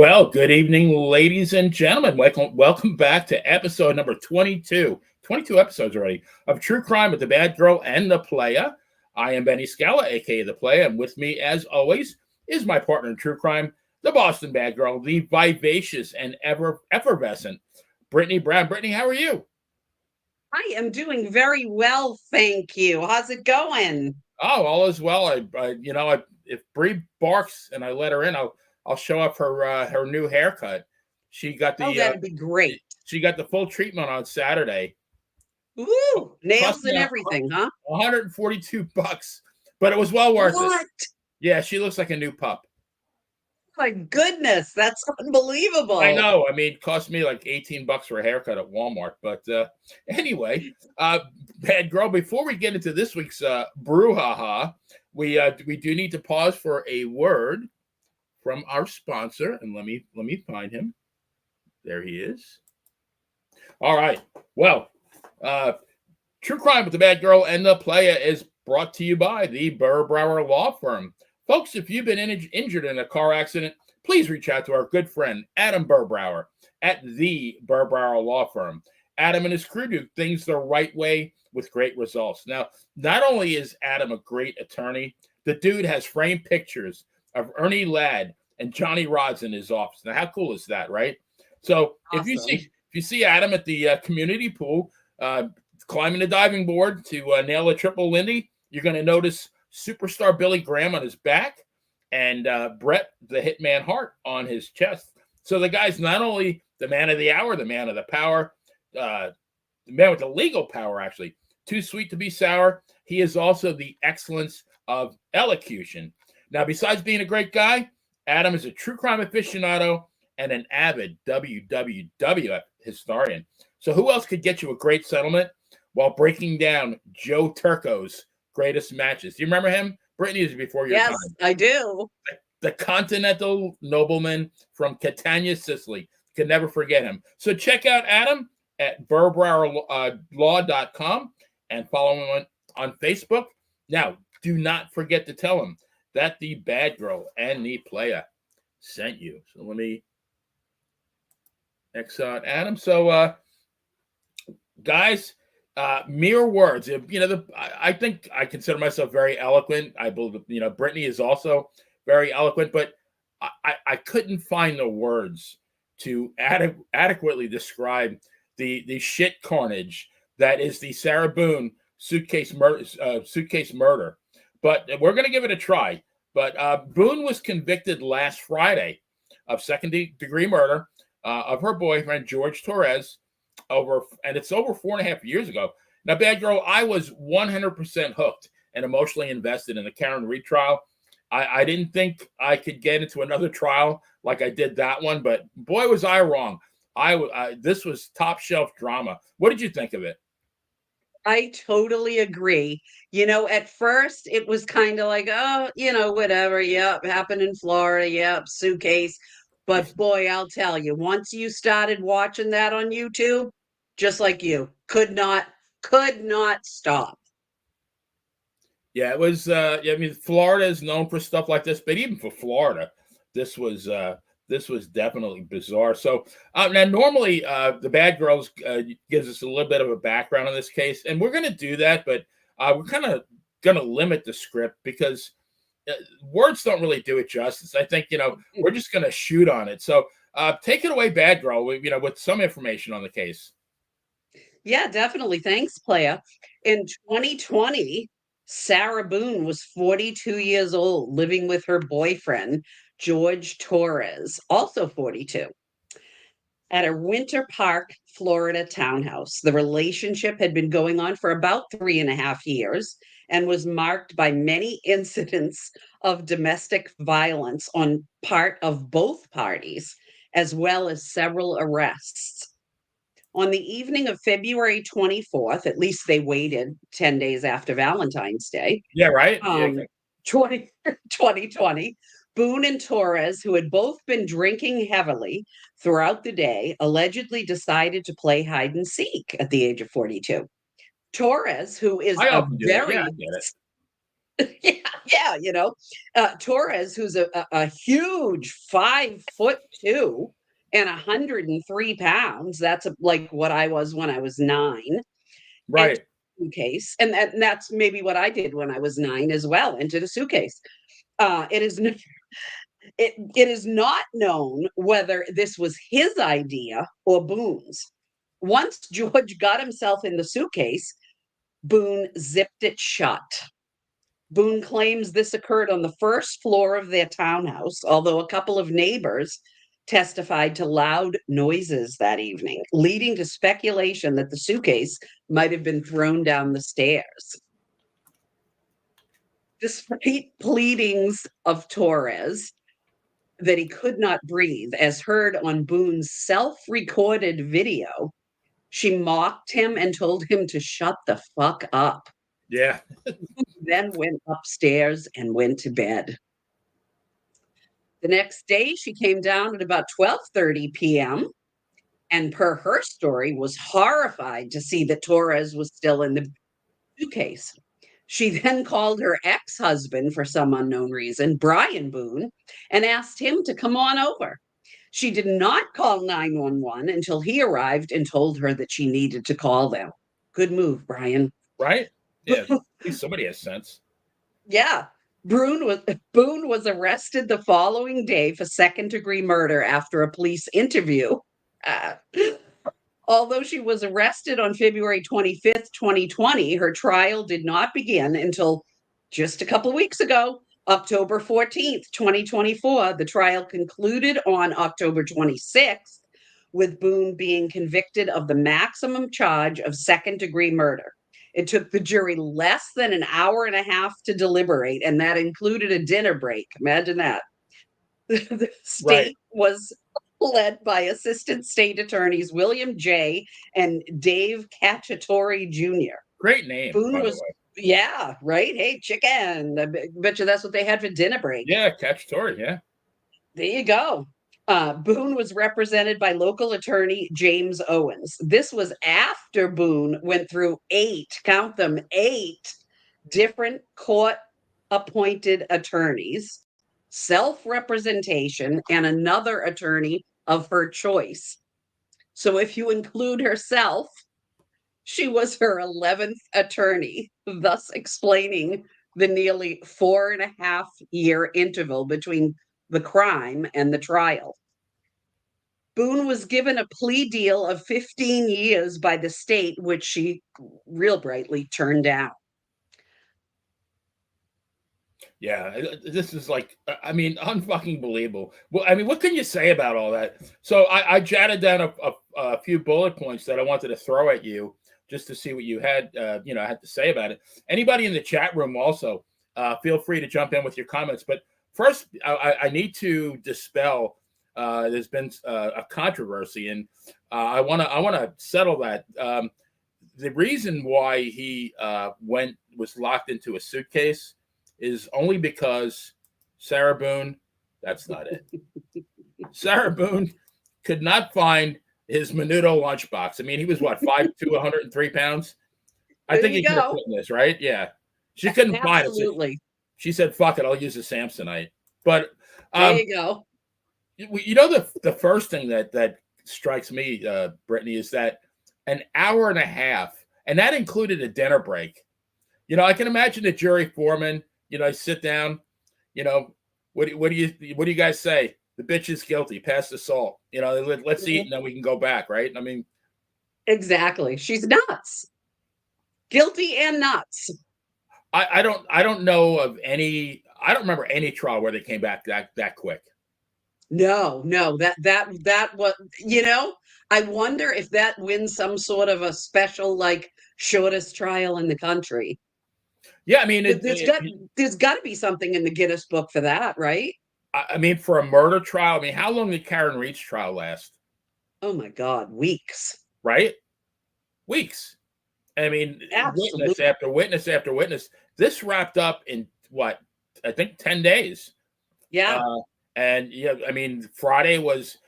Well, good evening, ladies and gentlemen. Welcome back to episode number 22. 22 episodes already of True Crime with the Bad Girl and the Playa. I am Benny Scala, aka the Playa, and with me, as always, is my partner in True Crime, the Boston Bad Girl, the vivacious and effervescent Brittany Brown. Brittany, how are you? I am doing very well, thank you. How's it going? Oh, all is well. If Bree barks and I let her in, I'll show up her new haircut. She got Oh, the that'd be great. she got the full treatment on Saturday. Ooh, Cost nails me and everything, huh? $142, but it was well worth it. What? Yeah, she looks like a new pup. My goodness, that's I unbelievable. know. I mean, it cost me like $18 for a haircut at Walmart. But anyway, bad girl. Before we get into this week's brouhaha, we do need to pause for a word from our sponsor, and let me find him. There he is. All right. Well, True Crime with the Bad Girl and the Playa is brought to you by the Burbrower Law Firm. Folks, if you've been injured in a car accident, please reach out to our good friend Adam Burbrower at the Burbrower Law Firm. Adam and his crew do things the right way with great results. Now, not only is Adam a great attorney, the dude has framed pictures of Ernie Ladd and Johnny Rods in his office. Now, how cool is that, right? So if Awesome. you see Adam at the community pool, climbing the diving board to nail a triple Lindy, you're going to notice superstar Billy Graham on his back and Brett the Hitman Hart on his chest. So the guy's not only the man of the hour, the man of the power, the man with the legal power, actually. Too sweet to be sour. He is also the excellence of elocution. Now, besides being a great guy, Adam is a true crime aficionado and an avid WWF historian. So who else could get you a great settlement while breaking down Joe Turco's greatest matches? Do you remember him? Brittany is before your Yes, time. I do. The continental nobleman from Catania, Sicily. Can never forget him. So check out Adam at burbrowerlaw.com and follow him on Facebook. Now, do not forget to tell him that the Bad Girl and the Playa sent you. So let me X out Adam. So, guys, mere words. I think I consider myself very eloquent. I believe, Brittany is also very eloquent, but I couldn't find the words to adequately describe the shit carnage that is the Sarah Boone suitcase murder. But we're going to give it a try. But Boone was convicted last Friday of second-degree murder of her boyfriend, Jorge Torres, it's over 4.5 years ago. Now, Bad Girl, I was 100% hooked and emotionally invested in the Karen Reed trial. I didn't think I could get into another trial like I did that one, but boy, was I wrong. This was top shelf drama. What did you think of it? I totally agree. At first it was kind of like, oh, whatever. Yep, happened in Florida. Yep, suitcase. But boy, I'll tell you, once you started watching that on YouTube, just like you, could not stop. Yeah, it was. I mean, Florida is known for stuff like this, but even for Florida, this was this was definitely bizarre. So now, normally, the Bad Girls gives us a little bit of a background on this case, and we're going to do that, but we're kind of going to limit the script because words don't really do it justice. I think we're just going to shoot on it. So take it away, Bad Girl. With some information on the case. Yeah, definitely. Thanks, Playa. In 2020, Sarah Boone was 42 years old, living with her boyfriend, Jorge Torres, also 42, at a Winter Park, Florida townhouse. The relationship had been going on for about 3.5 years and was marked by many incidents of domestic violence on part of both parties, as well as several arrests. On the evening of February 24th, at least they waited 10 days after Valentine's Day, Yeah, right. Yeah, um, 2020, Boone and Torres, who had both been drinking heavily throughout the day, allegedly decided to play hide and seek at the age of 42. Torres, who is I a often do that. Yeah, I very get it. yeah, Yeah, Torres, who's a huge 5'2" and 103 pounds. That's like what I was when I was 9. And Right. suitcase, and that's maybe what I did when I was 9 as well. Into the suitcase. It is not known whether this was his idea or Boone's. Once George got himself in the suitcase, Boone zipped it shut. Boone claims this occurred on the first floor of their townhouse, although a couple of neighbors testified to loud noises that evening, leading to speculation that the suitcase might have been thrown down the stairs. Despite pleadings of Torres that he could not breathe, as heard on Boone's self recorded video, she mocked him and told him to shut the fuck up. Yeah. Then went upstairs and went to bed. The next day, she came down at about 12:30 p.m. and, per her story, was horrified to see that Torres was still in the suitcase. She then called her ex-husband for some unknown reason, Brian Boone, and asked him to come on over. She did not call 911 until he arrived and told her that she needed to call them. Good move, Brian. Right. Yeah. At least somebody has sense. Yeah. Boone was arrested the following day for second-degree murder after a police interview. Uh, Although she was arrested on February 25th, 2020, her trial did not begin until just a couple weeks ago, October 14th, 2024. The trial concluded on October 26th, with Boone being convicted of the maximum charge of second-degree murder. It took the jury less than an hour and a half to deliberate, and that included a dinner break. Imagine that. The state was led by Assistant State Attorneys William J. and Dave Cacciatore Jr. Great name, Boone by the was, way. yeah, right? Hey, chicken. I bet you that's what they had for dinner break. Yeah, Cacciatore, yeah. There you go. Boone was represented by local attorney James Owens. This was after Boone went through 8, count them, 8 different court appointed attorneys, self-representation, and another attorney of her choice. So if you include herself, she was her 11th attorney, thus explaining the nearly 4.5-year interval between the crime and the trial. Boone was given a plea deal of 15 years by the state, which she real brightly turned down. Yeah, this is like, I mean, unfucking believable. Well, I mean, what can you say about all that? So I jotted down a few bullet points that I wanted to throw at you just to see what you had, had to say about it. Anybody in the chat room also, feel free to jump in with your comments. But first, I need to dispel. There's been a controversy, and I want to settle that. The reason why he was locked into a suitcase is only because Sarah Boone, that's not it. Sarah Boone could not find his Menudo lunchbox. I mean, he was what, 5'2", 103 pounds? I think he could have put this, right? Yeah. She couldn't find it. Absolutely. She said, fuck it, I'll use the Samsonite. But there you go. The first thing that strikes me, Brittany, is that an hour and a half, and that included a dinner break. I can imagine the jury foreman, sit down, what do you guys say? The bitch is guilty. Pass the salt. Let's eat and then we can go back, right? I mean, exactly. She's nuts. Guilty and nuts. I don't know of any. I don't remember any trial where they came back that quick. No, that was, I wonder if that wins some sort of a special, like, shortest trial in the country. Yeah, I mean, there's got to be something in the Guinness book for that, right? I mean, for a murder trial, I mean, how long did Karen Reed's trial last? Oh my God, weeks. Right? Weeks. I mean, absolutely. Witness after witness after witness. This wrapped up in what? I think 10 days. Yeah. And yeah, I mean, Friday was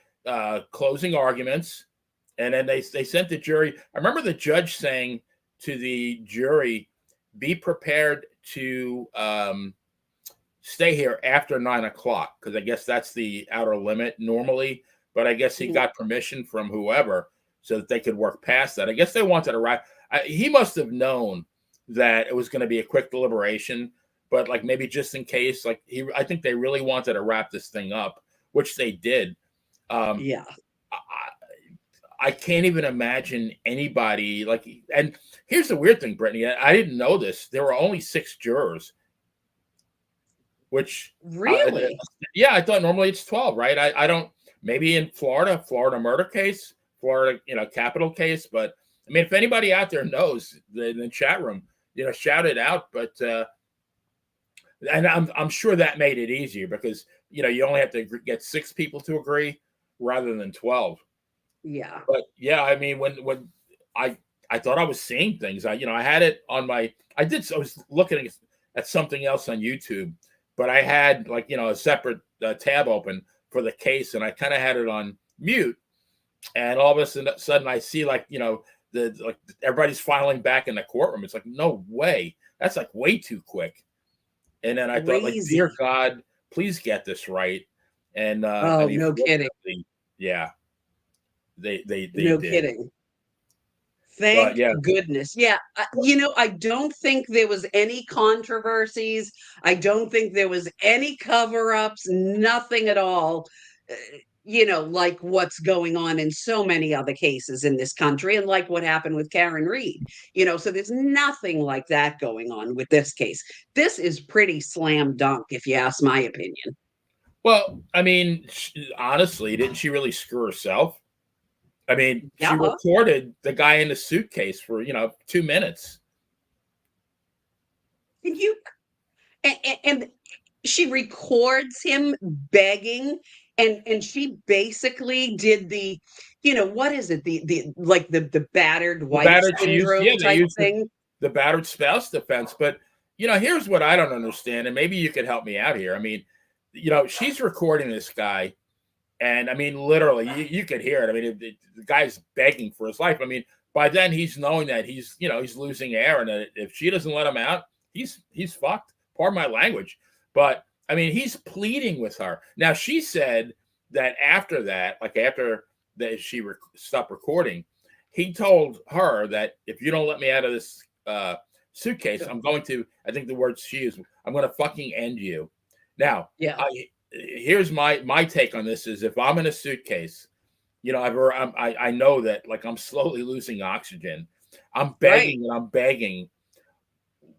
closing arguments, and then they sent the jury. I remember the judge saying to the jury, "Be prepared to stay here after 9 o'clock, because I guess that's the outer limit normally. But I guess he Mhm. got permission from whoever so that they could work past that. I guess they wanted to wrap. He must have known that it was going to be a quick deliberation, but like maybe just in case, like I think they really wanted to wrap this thing up, which they did. Um, Yeah. I, I can't even imagine anybody like. And here's the weird thing, Brittany. I didn't know this. There were only 6 jurors, which, Really? yeah, I thought normally it's 12, right? I don't. Maybe in Florida murder case, Florida, capital case. But I mean, if anybody out there knows in the chat room, shout it out. But and I'm sure that made it easier because you only have to get 6 people to agree rather than 12. Yeah. But yeah, I mean, when I I thought I was seeing things. I had it on my. I was looking at something else on YouTube, but I had like a separate tab open for the case, and I kind of had it on mute. And all of a sudden, I see like everybody's filing back in the courtroom. It's like, no way, that's like way too quick. And then I thought, like, dear Crazy. God, please get this right. And I Oh, mean, no kidding. fortunately, yeah, they No did. kidding. But Thank yeah, goodness. Yeah. I don't think there was any controversies. I don't think there was any cover ups, nothing at all. uh, like what's going on in so many other cases in this country, and like what happened with Karen Reed. So there's nothing like that going on with this case. This is pretty slam dunk, if you ask my opinion. well, I mean, honestly, didn't she really screw herself? I mean, she Yeah. recorded the guy in the suitcase for 2 minutes. And you and she records him begging, and she basically did the, what is it, the like the battered The wife battered, syndrome they type used thing. the battered spouse defense. But here's what I don't understand, and maybe you could help me out here. I mean, she's recording this guy, and I mean, literally, you could hear it. I mean, the guy's begging for his life. I mean, by then he's knowing that he's losing air, and that if she doesn't let him out, he's fucked. Pardon my language, but I mean, he's pleading with her. Now, she said that after that, like after that she stopped recording, he told her that if you don't let me out of this suitcase, I'm going to. I think the words she used, I'm going to fucking end you. Now, Yeah. here's my take on this: is if I'm in a suitcase, I know that like I'm slowly losing oxygen. I'm Right. begging and I'm begging.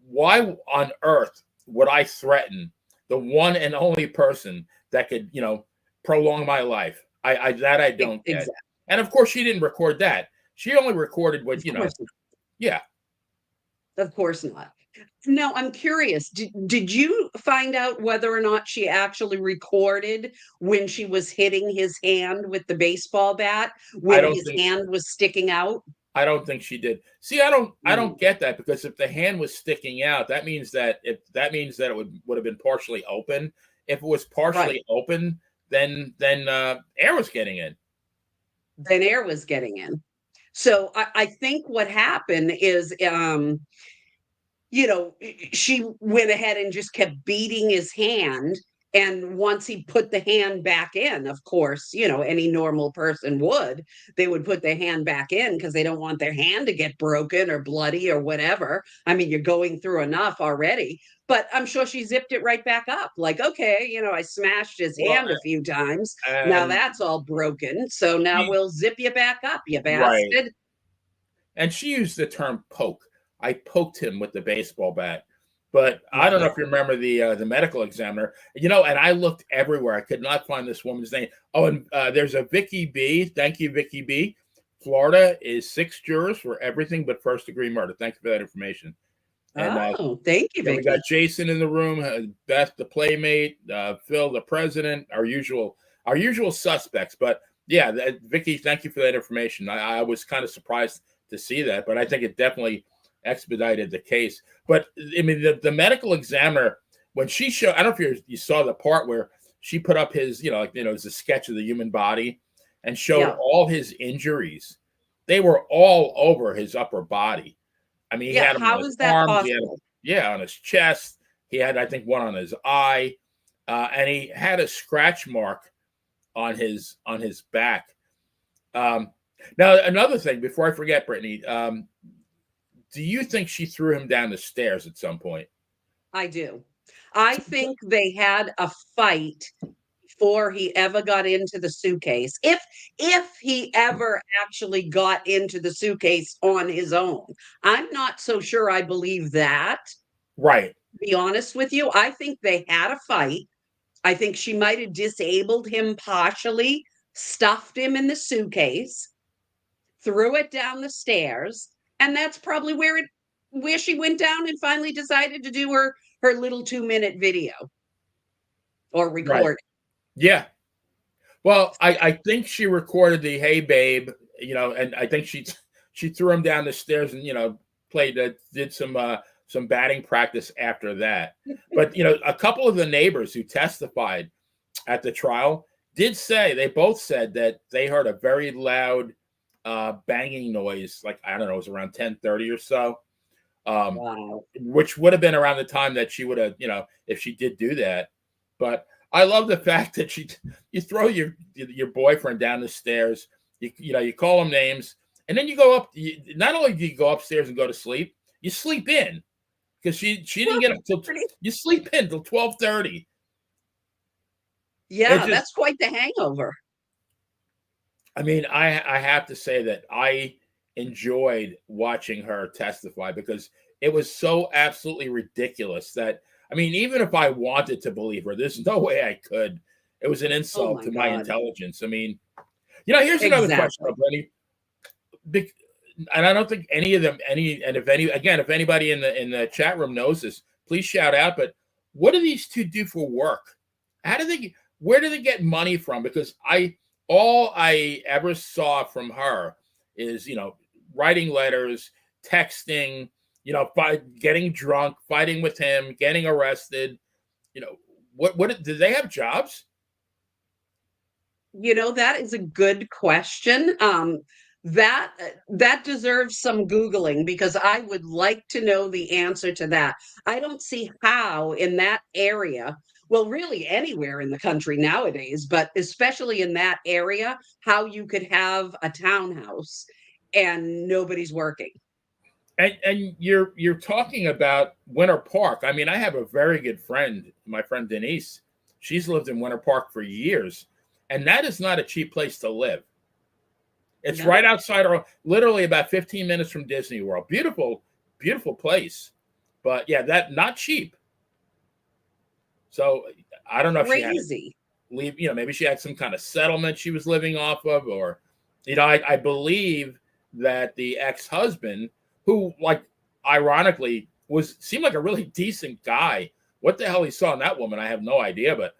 Why on earth would I threaten the one and only person that could, prolong my life? I don't get. Exactly. And of course, she didn't record that. She only recorded what, Of course. yeah. Of course not. Now, I'm curious, did you find out whether or not she actually recorded when she was hitting his hand with the baseball bat, I when don't his think hand was sticking out? I don't think she did. See, I don't Mm. get that, because if the hand was sticking out, that means that it would have been partially open. If it was Right. partially open, then air was getting in. Then air was getting in. So I think what happened is, she went ahead and just kept beating his hand. And once he put the hand back in, of course, any normal person they would put their hand back in because they don't want their hand to get broken or bloody or whatever. I mean, you're going through enough already. But I'm sure she zipped it right back up. Like, okay, I smashed his Well, hand a few times. Now and that's all broken. So now she we'll zip you back up, you right, bastard. and she used the term poke. I poked him with the baseball bat. But I don't know Right. if you remember the medical examiner, and I looked everywhere. I could not find this woman's name. Oh, and there's a Vicky B. Thank you, Vicky B. Florida is 6 jurors for everything but first-degree murder. Thank you for that information. And Oh, thank you, yeah, we got Vicky. Jason in the room, Beth the playmate, Phil the president, our usual suspects. But yeah, Vicky, thank you for that information. I was kind of surprised to see that, but I think it definitely expedited the case. But I mean, the medical examiner, when she showed, I don't know if you saw the part where she put up his, it's a sketch of the human body and showed Yeah. all his injuries. They were all over his upper body. I mean, he Yeah, had them on how his is that arms, he had them, possible? yeah, on his chest. He had, I think, one on his eye, and he had a scratch mark on his back. Now, another thing before I forget, Brittany, do you think she threw him down the stairs at some point? I do. I think they had a fight before he ever got into the suitcase. If he ever actually got into the suitcase on his own. I'm not so sure I believe that, Right. to be honest with you. I think they had a fight. I think she might have disabled him partially, stuffed him in the suitcase, threw it down the stairs, and that's probably where she went down and finally decided to do her little 2-minute video or Right. record. Yeah. Well, I think she recorded the "Hey Babe," and I think she threw him down the stairs and played did some batting practice after that. But a couple of the neighbors who testified at the trial did say they both said that they heard a very loud banging noise, like I don't know, it was around 10:30 or so, Wow. which would have been around the time that she would have, if she did do that. But I love the fact that you throw your boyfriend down the stairs, you call him names, and then you go up. Not only do you go upstairs and go to sleep, you sleep in because she didn't get up till you sleep in till 12:30. Yeah, that's quite the hangover. I mean, I have to say that I enjoyed watching her testify because it was so absolutely ridiculous that, I mean, even if I wanted to believe her, there's no way I could. It was an insult to my intelligence. I mean, here's another question, Brittany. And I don't think any of them, if anybody in the chat room knows this, please shout out. But what do these two do for work? Where do they get money from? Because all I ever saw from her is, writing letters, texting, getting drunk, fighting with him, getting arrested. What do they have jobs? That is a good question. That deserves some Googling because I would like to know the answer to that. I don't see how in that area, well, really anywhere in the country nowadays, but especially in that area, how you could have a townhouse and nobody's working. And you're talking about Winter Park. I mean, I have a very good friend, my friend Denise. She's lived in Winter Park for years, and that is not a cheap place to live. It's right outside, or literally about 15 minutes from Disney World. Beautiful, beautiful place, but yeah, that not cheap. So I don't know if she had to leave. Maybe she had some kind of settlement she was living off of, or I believe that the ex-husband, who, like, ironically seemed like a really decent guy. What the hell he saw in that woman, I have no idea. But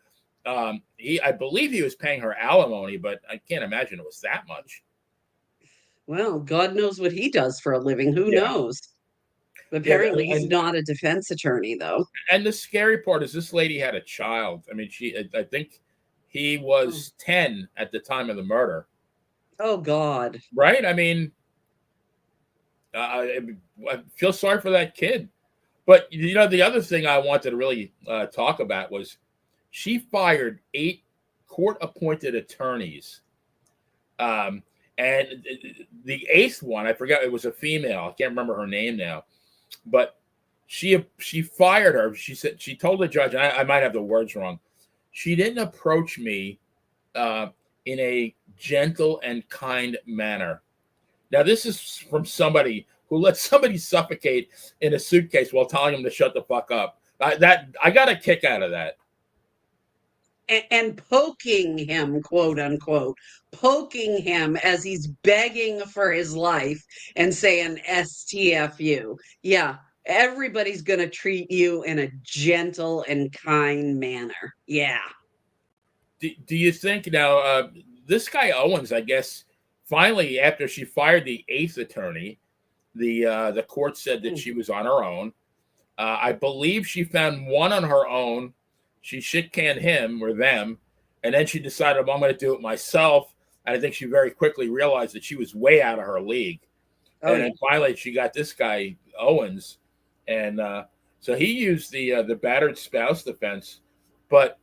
I believe he was paying her alimony, but I can't imagine it was that much. Well, God knows what he does for a living. Who knows? Apparently, he's not a defense attorney, though. And the scary part is this lady had a child. I mean, I think he was 10 at the time of the murder. Oh, God. Right? I mean, I feel sorry for that kid. But, the other thing I wanted to really talk about was she fired 8 court-appointed attorneys. And the 8th one, I forgot, it was a female. I can't remember her name now. But she fired her. She said, she told the judge, and I might have the words wrong, she didn't approach me in a gentle and kind manner. Now, this is from somebody who let somebody suffocate in a suitcase while telling him to shut the fuck up. I got a kick out of that. And poking him, quote unquote, poking him as he's begging for his life and saying STFU. Yeah, everybody's going to treat you in a gentle and kind manner. Yeah. Do you think now, this guy Owens, I guess, finally, after she fired the 8th attorney, the court said that she was on her own. I believe she found one on her own. She shit-canned him or them, and then she decided, I'm going to do it myself. And I think she very quickly realized that she was way out of her league. And then finally she got this guy, Owens. And So he used the battered spouse defense. But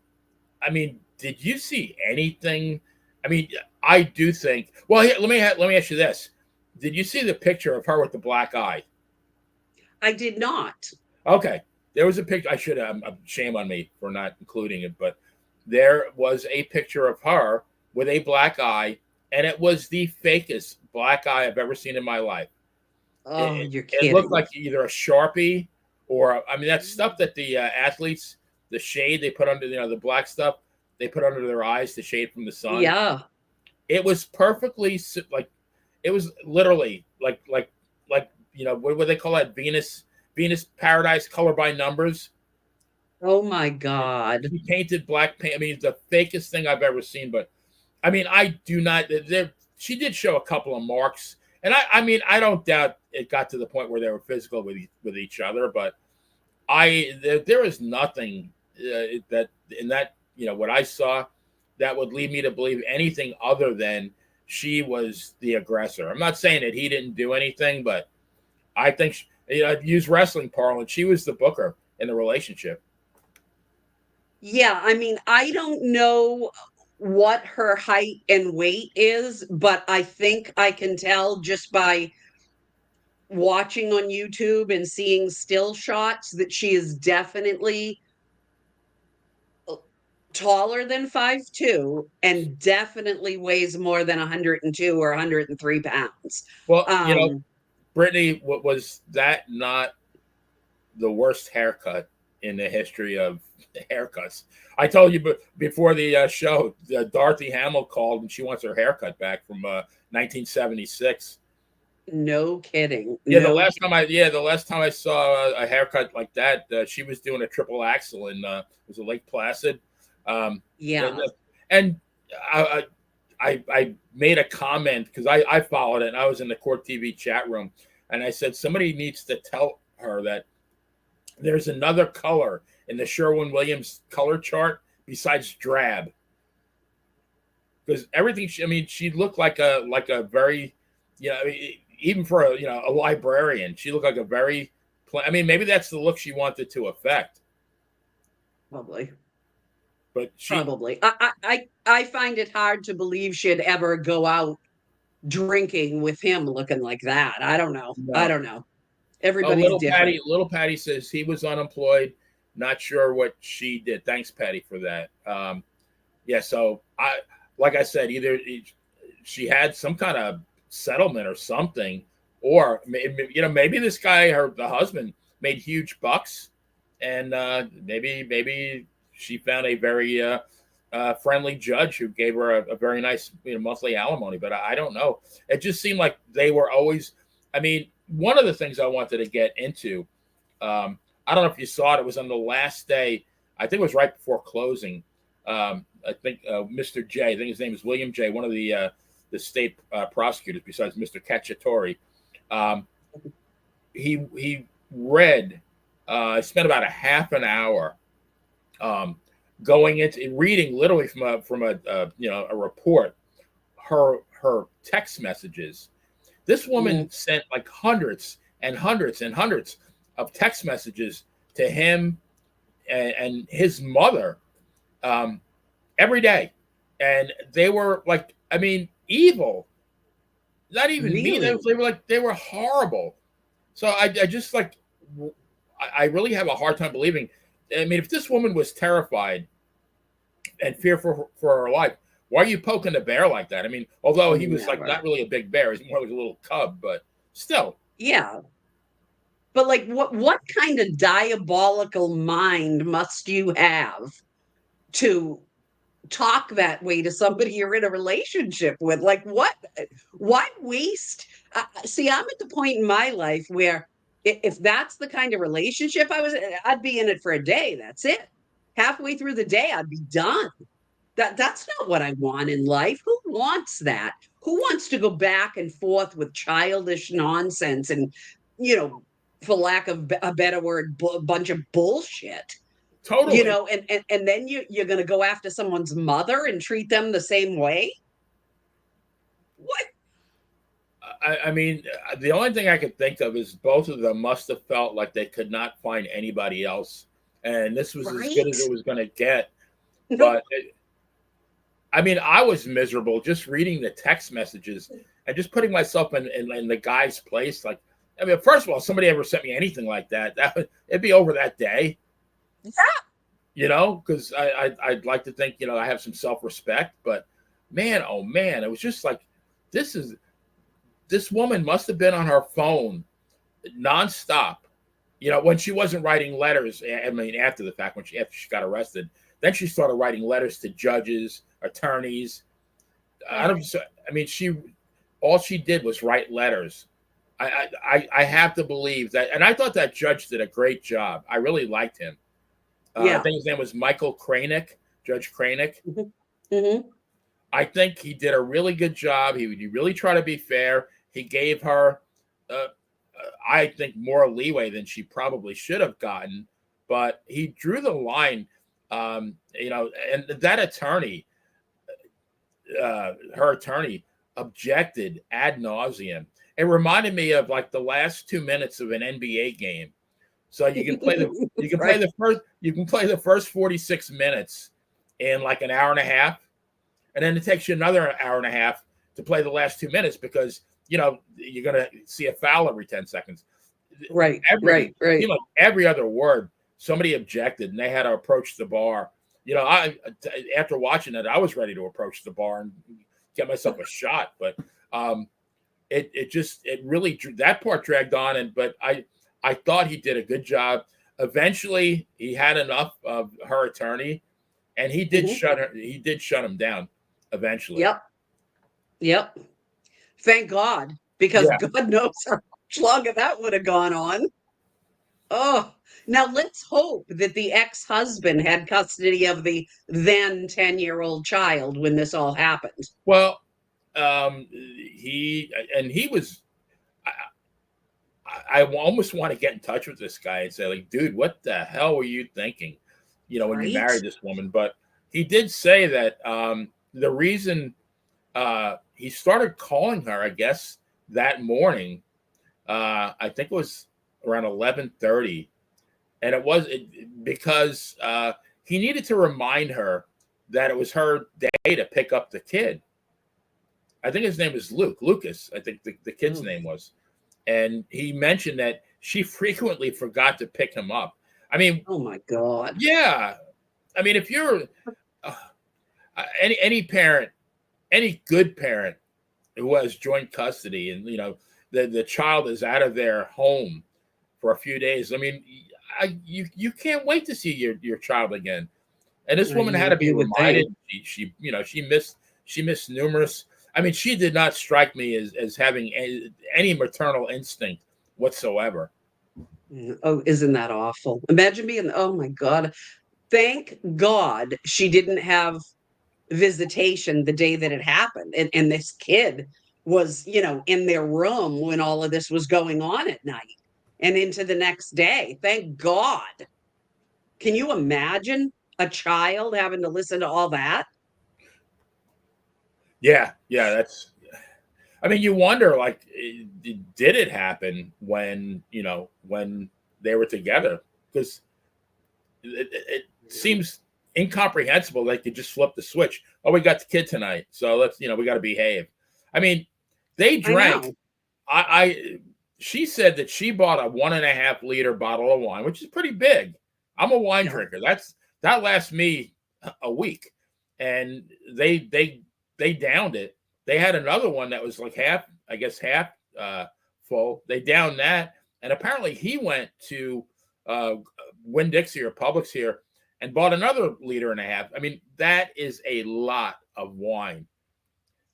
I mean, did you see anything? I mean, I do think. Well, here, let me ask you this: did you see the picture of her with the black eye? I did not. Okay, there was a picture. I should have. Shame on me for not including it, but there was a picture of her with a black eye, and it was the fakest black eye I've ever seen in my life. It, Oh, it, you're it looked kidding. like either a Sharpie or I mean that stuff that the athletes, the shade they put under, the black stuff they put under their eyes to shade from the sun. Yeah. It was perfectly like it was literally like what would they call that, Venus paradise color by numbers. Oh my God. She painted black paint. I mean, it's the fakest thing I've ever seen. But I mean, I do not. There, she did show a couple of marks, and I mean, I don't doubt it got to the point where they were physical with each other. But there is nothing that in that what I saw that would lead me to believe anything other than she was the aggressor. I'm not saying that he didn't do anything, but I think I'd use wrestling parlance. She was the booker in the relationship. Yeah, I mean, I don't know what her height and weight is, but I think I can tell just by watching on YouTube and seeing still shots that she is definitely taller than 5'2" and definitely weighs more than 102 or 103 pounds. Well, Um, Brittany, what was that not the worst haircut in the history of haircuts? I told you before the show, Dorothy Hamill called and she wants her haircut back from 1976. no kidding. Yeah, No. the last time I saw a haircut like that, she was doing a triple axel in was it Lake Placid, and, Yeah. and I made a comment because I followed it and I was in the Court TV chat room and I said somebody needs to tell her that there's another color in the Sherwin-Williams color chart besides drab, because everything I mean, she looked like a very, I mean, even for a librarian, she looked like a very. I mean, maybe that's the look she wanted to affect, Probably. but she Probably. I find it hard to believe she'd ever go out drinking with him looking like that. I don't know. I no. don't know. Everybody's different. Little Patty says he was unemployed. Not sure what she did. Thanks, Patty, for that. Yeah, so like I said, either she had some kind of settlement or something, or maybe this guy, the husband, made huge bucks, and maybe she found a very friendly judge who gave her a very nice monthly alimony. But I don't know. It just seemed like they were always. I mean, one of the things I wanted to get into. I don't know if you saw it. It was on the last day. I think it was right before closing. I think Mr. J. I think his name is William J. One of the state prosecutors, besides Mr. Cacciatore. Um, he read. Spent about a half an hour going into reading literally from a report her text messages. This woman Mm, sent like hundreds and hundreds and hundreds of text messages to him and his mother every day, and they were like, I mean, evil. Not even mean. really? They were horrible. So I just like I really have a hard time believing. I mean, if this woman was terrified and fearful for her life, why are you poking the bear like that? I mean, although he was like not Never. really a big bear, he's more like a little cub, but still. Yeah. But like what kind of diabolical mind must you have to talk that way to somebody you're in a relationship with? Like what? Why waste? See, I'm at the point in my life where if that's the kind of relationship I was in, I'd be in it for a day. That's it. Halfway through the day, I'd be done. That's not what I want in life. Who wants that? Who wants to go back and forth with childish nonsense and, you know, for lack of a better word, bunch of bullshit? Totally. And then you're going to go after someone's mother and treat them the same way. What? I mean, the only thing I could think of is both of them must have felt like they could not find anybody else, and this was as good Right? as it was going to get. No, But I mean, I was miserable just reading the text messages and just putting myself in the guy's place. Like, I mean, first of all, somebody ever sent me anything like that, it'd be over that day, because I'd like to think, I have some self respect. But man, oh man, it was just like this is this woman must have been on her phone nonstop. When she wasn't writing letters. I mean, after the fact, after she got arrested, then she started writing letters to judges, attorneys. I don't. I mean, all she did was write letters. I have to believe that, and I thought that judge did a great job. I really liked him. I yeah. think his name was Michael Kranick, Judge Kranick. Hmm. I think he did a really good job. He really tried to be fair. He gave her, I think, more leeway than she probably should have gotten, but he drew the line. And that attorney, her attorney, objected ad nauseum. It reminded me of like the last 2 minutes of an NBA game. So you can play Right. the first 46 minutes in like an hour and a half, and then it takes you another hour and a half to play the last 2 minutes because you're gonna see a foul every 10 seconds. Right. Right. Like every other word, somebody objected and they had to approach the bar. After watching it, I was ready to approach the bar and get myself a shot, but it really that part dragged on, but I thought he did a good job. Eventually, he had enough of her attorney, and he did shut him down. Eventually, Yep. Thank God, because yeah. God knows how much longer that would have gone on. Oh, now let's hope that the ex-husband had custody of the then 10-year-old child when this all happened. Well, he was. I almost want to get in touch with this guy and say, like, dude, what the hell were you thinking? When you Right? married this woman. But he did say that the reason he started calling her, I guess, that morning. I think it was around 11:30, and it was because he needed to remind her that it was her day to pick up the kid. I think his name is Lucas. I think the kid's name was, and he mentioned that she frequently forgot to pick him up. I mean, Oh my God. yeah. I mean, if you're any parent, any good parent who has joint custody, and the child is out of their home for a few days. I mean, you can't wait to see your child again. And this woman had to be reminded. She missed numerous. I mean, she did not strike me as having any maternal instinct whatsoever. Oh, isn't that awful? Imagine being, oh my God. Thank God she didn't have visitation the day that it happened. And this kid was, in their room when all of this was going on at night and into the next day. Thank God. Can you imagine a child having to listen to all that? Yeah, that's. I mean, you wonder, like, did it happen when they were together? Because it seems incomprehensible. They could just flip the switch. Oh, we got the kid tonight, so let's we got to behave. I mean, they drank. She said that she bought a 1.5-liter bottle of wine, which is pretty big. I'm a wine drinker. That lasts me a week, and they downed it. They had another one that was like half full. They downed that, and apparently he went to Winn-Dixie or Publix here and bought another 1.5 liters. I mean, that is a lot of wine.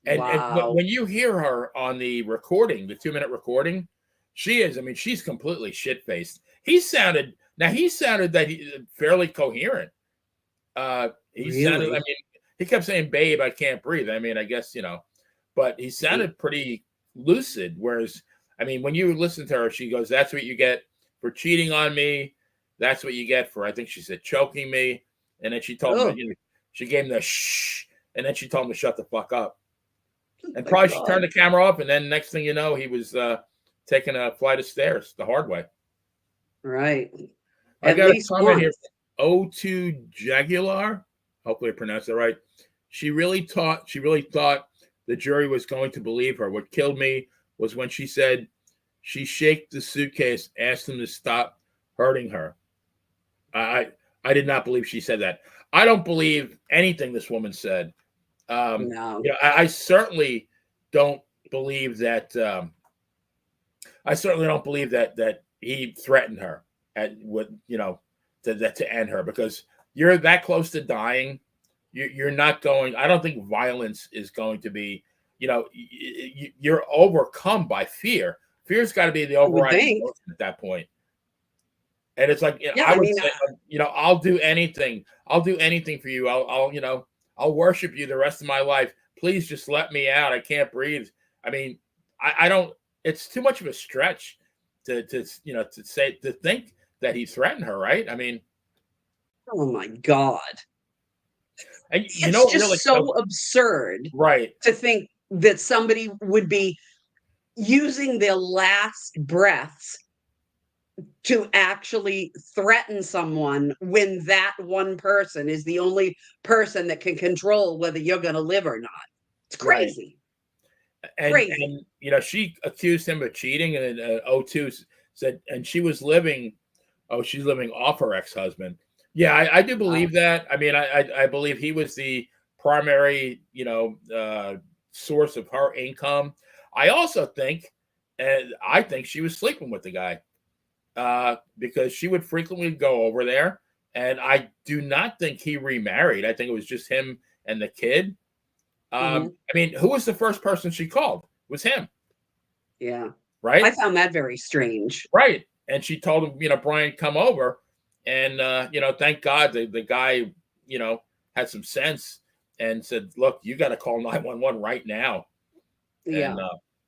And, Wow. when you hear her on the recording, the 2-minute recording, she's completely shit-faced. He sounded that fairly coherent. Sounded, I mean, he kept saying, babe, I can't breathe. I mean, I guess, but he sounded pretty lucid. Whereas, I mean, when you listen to her, she goes, that's what you get for cheating on me. That's what you get for, I think she said, choking me. And then she told him, she gave him the shh. And then she told him to shut the fuck up. And My probably she turned God. the camera off, and then next thing you know, he was taking a flight of stairs the hard way. Right. I At got a least comment here. once. O2 Jagular. Hopefully I pronounced it right. She really thought the jury was going to believe her. What killed me was when she said she shaked the suitcase, asked them to stop hurting her. I did not believe she said that. I don't believe anything this woman said. No. I certainly don't believe that. I certainly don't believe that he threatened her at what to end her, because you're that close to dying. You're not going. I don't think violence is going to be. You're overcome by fear. Fear's got to be the I would overriding think. emotion at that point. And it's like, Yeah, I I would mean, say, I'll do anything. I'll do anything for you. I'll worship you the rest of my life. Please just let me out. I can't breathe. I mean, I don't. It's too much of a stretch to think that he threatened her, right? I mean, oh my God. and It's what really just so absurd right, to think that somebody would be using their last breaths to actually threaten someone when that one person is the only person that can control whether you're going to live or not. It's right, crazy. and Crazy. she accused him of cheating, and O2 said, and she was living. Oh, she's living off her ex-husband. Yeah, I do Wow. believe that. I mean, I believe he was the primary, source of her income. I also think, and I think she was sleeping with the guy, because she would frequently go over there, and I do not think he remarried. I think it was just him and the kid. Hmm. I mean, who was the first person she called? It was him, Yeah. I right? found that very strange. Right. And she told him, Brian, come over. And, thank God the guy, had some sense and said, look, you got to call 911 right now. And,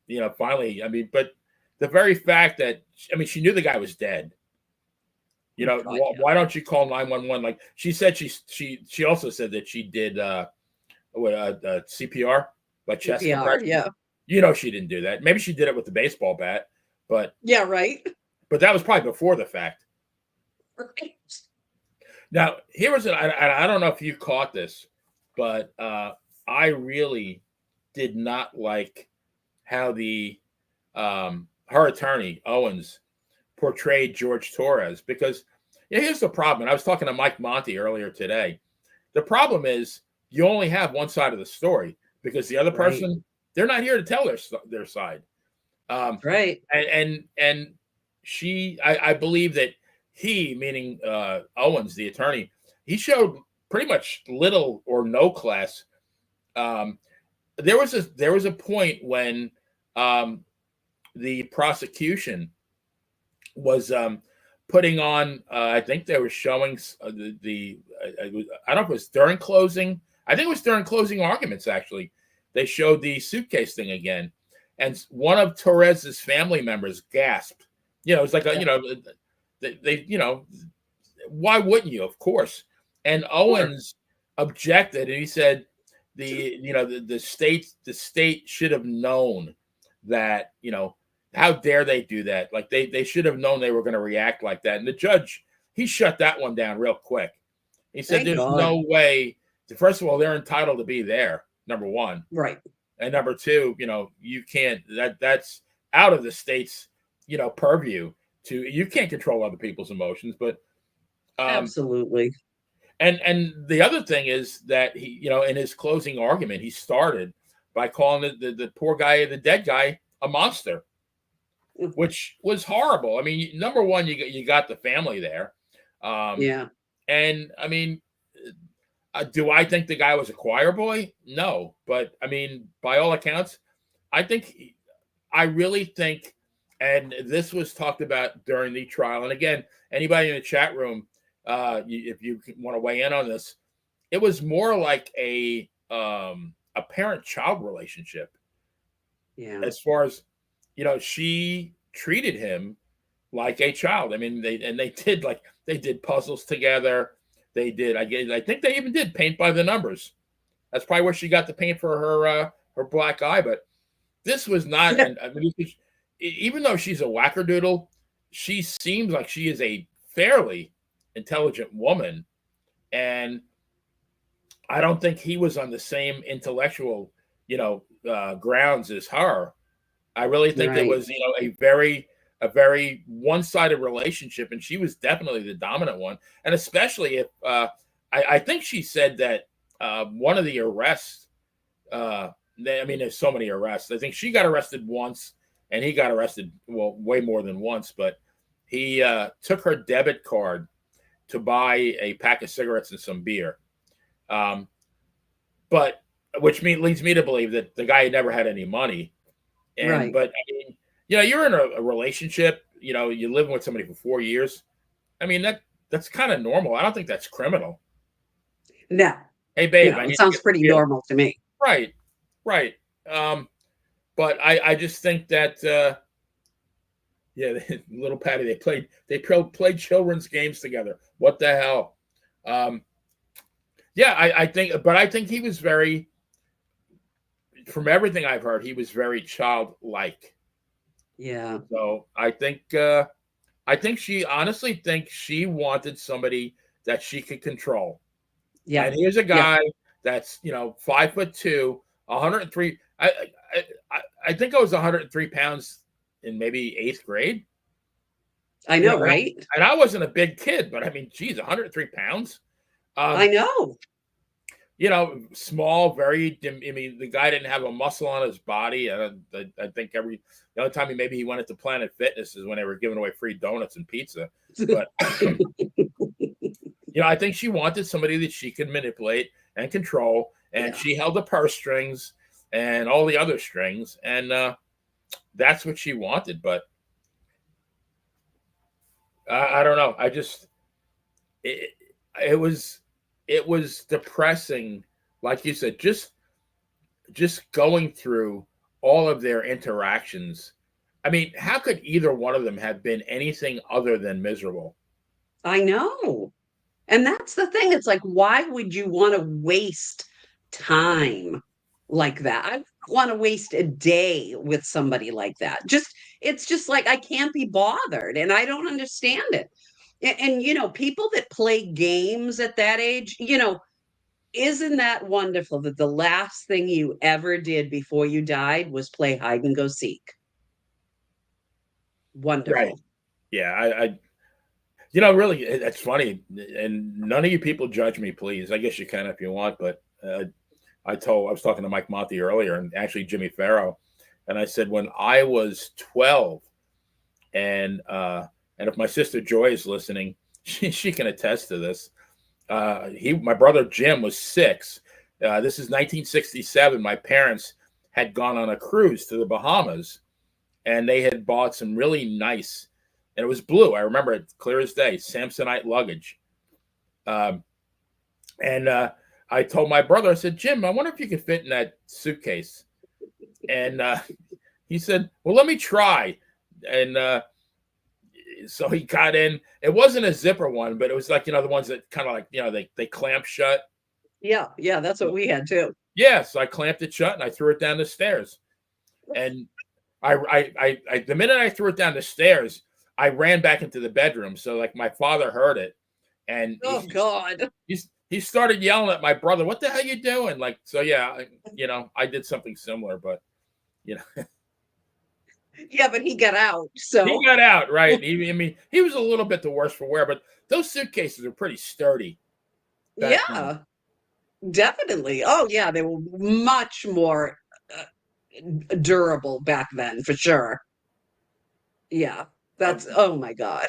Yeah. finally, I mean, but the very fact that, I mean, she knew the guy was dead. Oh God, yeah. Why don't you call 911? Like she said, she also said that she did, CPR, like chest CPR. compression. Yeah. She didn't do that. Maybe she did it with the baseball bat, but Yeah. Right. that was probably before the fact. Right. Now, here was I don't know if you caught this, but I really did not like how the her attorney Owens portrayed George Torres, because here's the problem. And I was talking to Mike Monty earlier today. The problem is you only have one side of the story, because the other Right. person, they're not here to tell their side. Right. And I believe that he, meaning Owens, the attorney, he showed pretty much little or no class. Um, there was a point when the prosecution was putting on. I think they were showing I don't know if it was during closing. I think it was during closing arguments. Actually, they showed the suitcase thing again, and one of Torres's family members gasped. It's like Yeah. they why wouldn't you? Of course. And Of course. Owens objected, and he said the state should have known that, how dare they do that? Like they should have known they were going to react like that. And the judge, he shut that one down real quick. He said, Thank "There's God. no way." First of all, they're entitled to be there. Number one, Right. and number two, you can't. That's out of the state's, purview. You can't control other people's emotions. But um, Absolutely. and the other thing is that he, in his closing argument, he started by calling the poor guy, the dead guy, a monster, which was horrible. I mean, number one, you got the family there, Yeah. and I mean, do I think the guy was a choir boy? No, but I mean, by all accounts, I really think, and this was talked about during the trial. And again, anybody in the chat room, if you want to weigh in on this, it was more like a parent-child relationship, Yeah. as far as, she treated him like a child. I mean, they did puzzles together. I think they even did paint by the numbers. That's probably where she got the paint for her her black eye, but this was not. And I mean, even though she's a wackerdoodle, she seems like she is a fairly intelligent woman, and I don't think he was on the same intellectual, grounds as her. I really think it Right. was, a very one-sided relationship, and she was definitely the dominant one. And especially if I think she said that one of the arrests, I mean, there's so many arrests. I think she got arrested once, and he got arrested, well, way more than once. But he took her debit card to buy a pack of cigarettes and some beer. But which leads me to believe that the guy had never had any money. Right. But I mean, you're in a relationship, you're living with somebody for 4 years. I mean, that's kind of normal. I don't think that's criminal. No, Hey, babe, no, I it need to sounds get pretty the bill. normal to me. Right, right. But I just think that yeah, little Patty, they played children's games together. What the hell? Yeah, I think he was very, from everything I've heard, he was very childlike. Yeah. So I think she honestly thinks she wanted somebody that she could control. And Yep. here's a Yep. guy that's 5'2", 103. I think I was 103 pounds in maybe eighth grade. I You know, know, right? and I wasn't a big kid, but I mean, geez, 103 pounds. I Um, know. Small, very. I mean, the guy didn't have a muscle on his body. I think the only time he went into Planet Fitness is when they were giving away free donuts and pizza. But I think she wanted somebody that she could manipulate and control, and Yeah. she held the purse strings and all the other strings, and that's what she wanted. But I don't know. It, it was it was depressing, like you said, just going through all of their interactions. I mean, how could either one of them have been anything other than miserable? I know. And that's the thing. It's like, why would you want to waste time like that? I want to waste a day with somebody like that. It's just like I can't be bothered and I don't understand it. And people that play games at that age, isn't that wonderful that the last thing you ever did before you died was play hide and go seek? Right. Wonderful. Yeah, really, it's funny, and none of you people judge me, please. I guess you can if you want, but I was talking to Mike Monty earlier, and actually Jimmy Farrow, and I said when I was 12, and if my sister Joy is listening, she can attest to this. My brother Jim was 6. This is 1967. My parents had gone on a cruise to the Bahamas, and they had bought some really nice, and it was blue. I remember it clear as day, Samsonite luggage. Um, and I told my brother, I said, Jim, I wonder if you could fit in that suitcase. And he said, well, let me try. And so he got in. It wasn't a zipper one, but it was like, the ones that kind of like, they clamp shut. Yeah, yeah, that's what we had too. Yeah, so I clamped it shut and I threw it down the stairs. And the minute I threw it down the stairs, I ran back into the bedroom. So like my father heard it, and Oh God. he started yelling at my brother, "What the hell you doing?" Like, so yeah, I did something similar, but you know, Yeah, but he got out. he So got out right. I mean, he was a little bit the worse for wear, but those suitcases are pretty sturdy back then. yeah, definitely. Oh yeah, they were much more uh, durable back then for sure. Yeah. That's oh my God.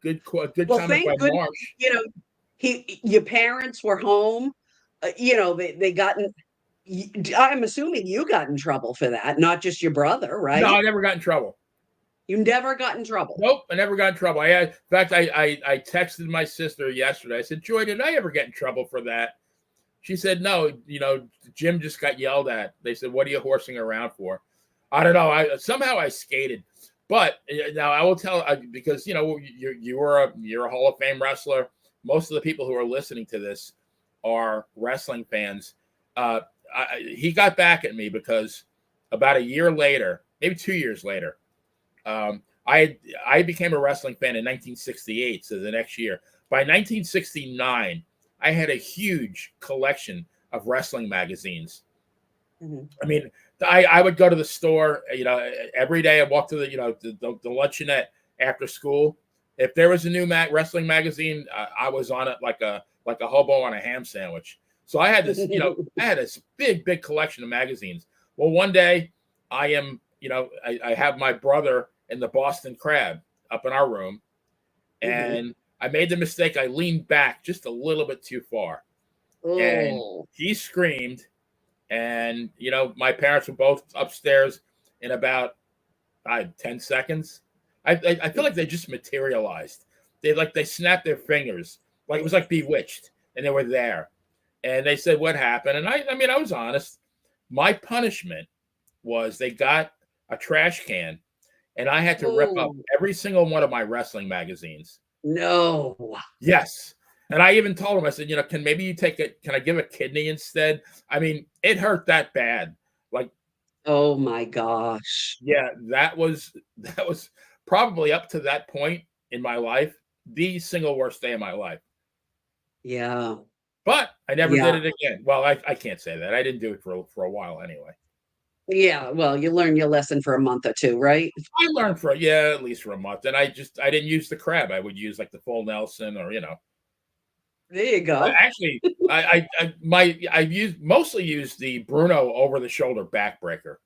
Good Well, comment by thank goodness, Marsh. you know, your parents were home. They got in, I'm assuming you got in trouble for that, not just your brother, No, right? I never got in trouble. You never got in trouble. Nope, I never got in trouble. In fact, I texted my sister yesterday. I said, Joy, did I ever get in trouble for that? She said, no, Jim just got yelled at. They said, what are you horsing around for? I don't know. Somehow I skated. But now I will tell, because, you're a Hall of Fame wrestler. Most of the people who are listening to this are wrestling fans. he got back at me because about a year later, maybe 2 years later, I became a wrestling fan in 1968. So the next year, by 1969, I had a huge collection of wrestling magazines. Mhm. I mean, I would go to the store, every day. I walk to the luncheonette after school. If there was a new wrestling magazine, I was on it like a hobo on a ham sandwich. So I had this, I had this big collection of magazines. Well, one day I am, I have my brother in the Boston Crab up in our room, Mhm. and I made the mistake. I leaned back just a little bit too far, and Oh, he screamed. And my parents were both upstairs in about 10 seconds. I feel like they just materialized. They snapped their fingers, like it was like Bewitched, and they were there. And they said, "What happened?" And I mean, I was honest. My punishment was they got a trash can, and I had to rip up oh, every single one of my wrestling magazines. no. Yes. And I even told him, I said, can maybe you take it? Can I give a kidney instead? I mean, it hurt that bad. Like, Oh my gosh. yeah, that was probably up to that point in my life, the single worst day of my life. Yeah. But I never did Yeah. it again. Well, I can't say that. I didn't do it for a while anyway. Yeah. Well, you learn your lesson for a month or two, right? I learned at least for a month. And I didn't use the crab. I would use like the full Nelson or There you go. actually, I've mostly used the Bruno over the shoulder backbreaker.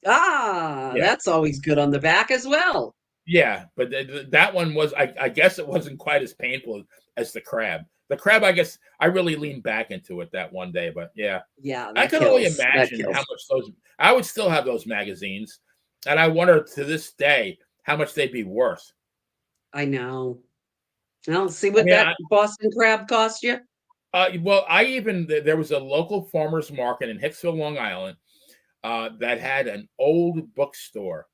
Ah, Yeah, that's always good on the back as well. yeah, but that one was I guess it wasn't quite as painful as the crab. The crab, I guess I really leaned back into it that one day, but yeah, Yeah, I that could only kills. That imagine how kills. much those. I would still have those magazines, and I wonder to this day how much they'd be worth. I know. Well, see I what mean, that Boston crab cost you? well, there was a local farmers market in Hicksville, Long Island, that had an old bookstore.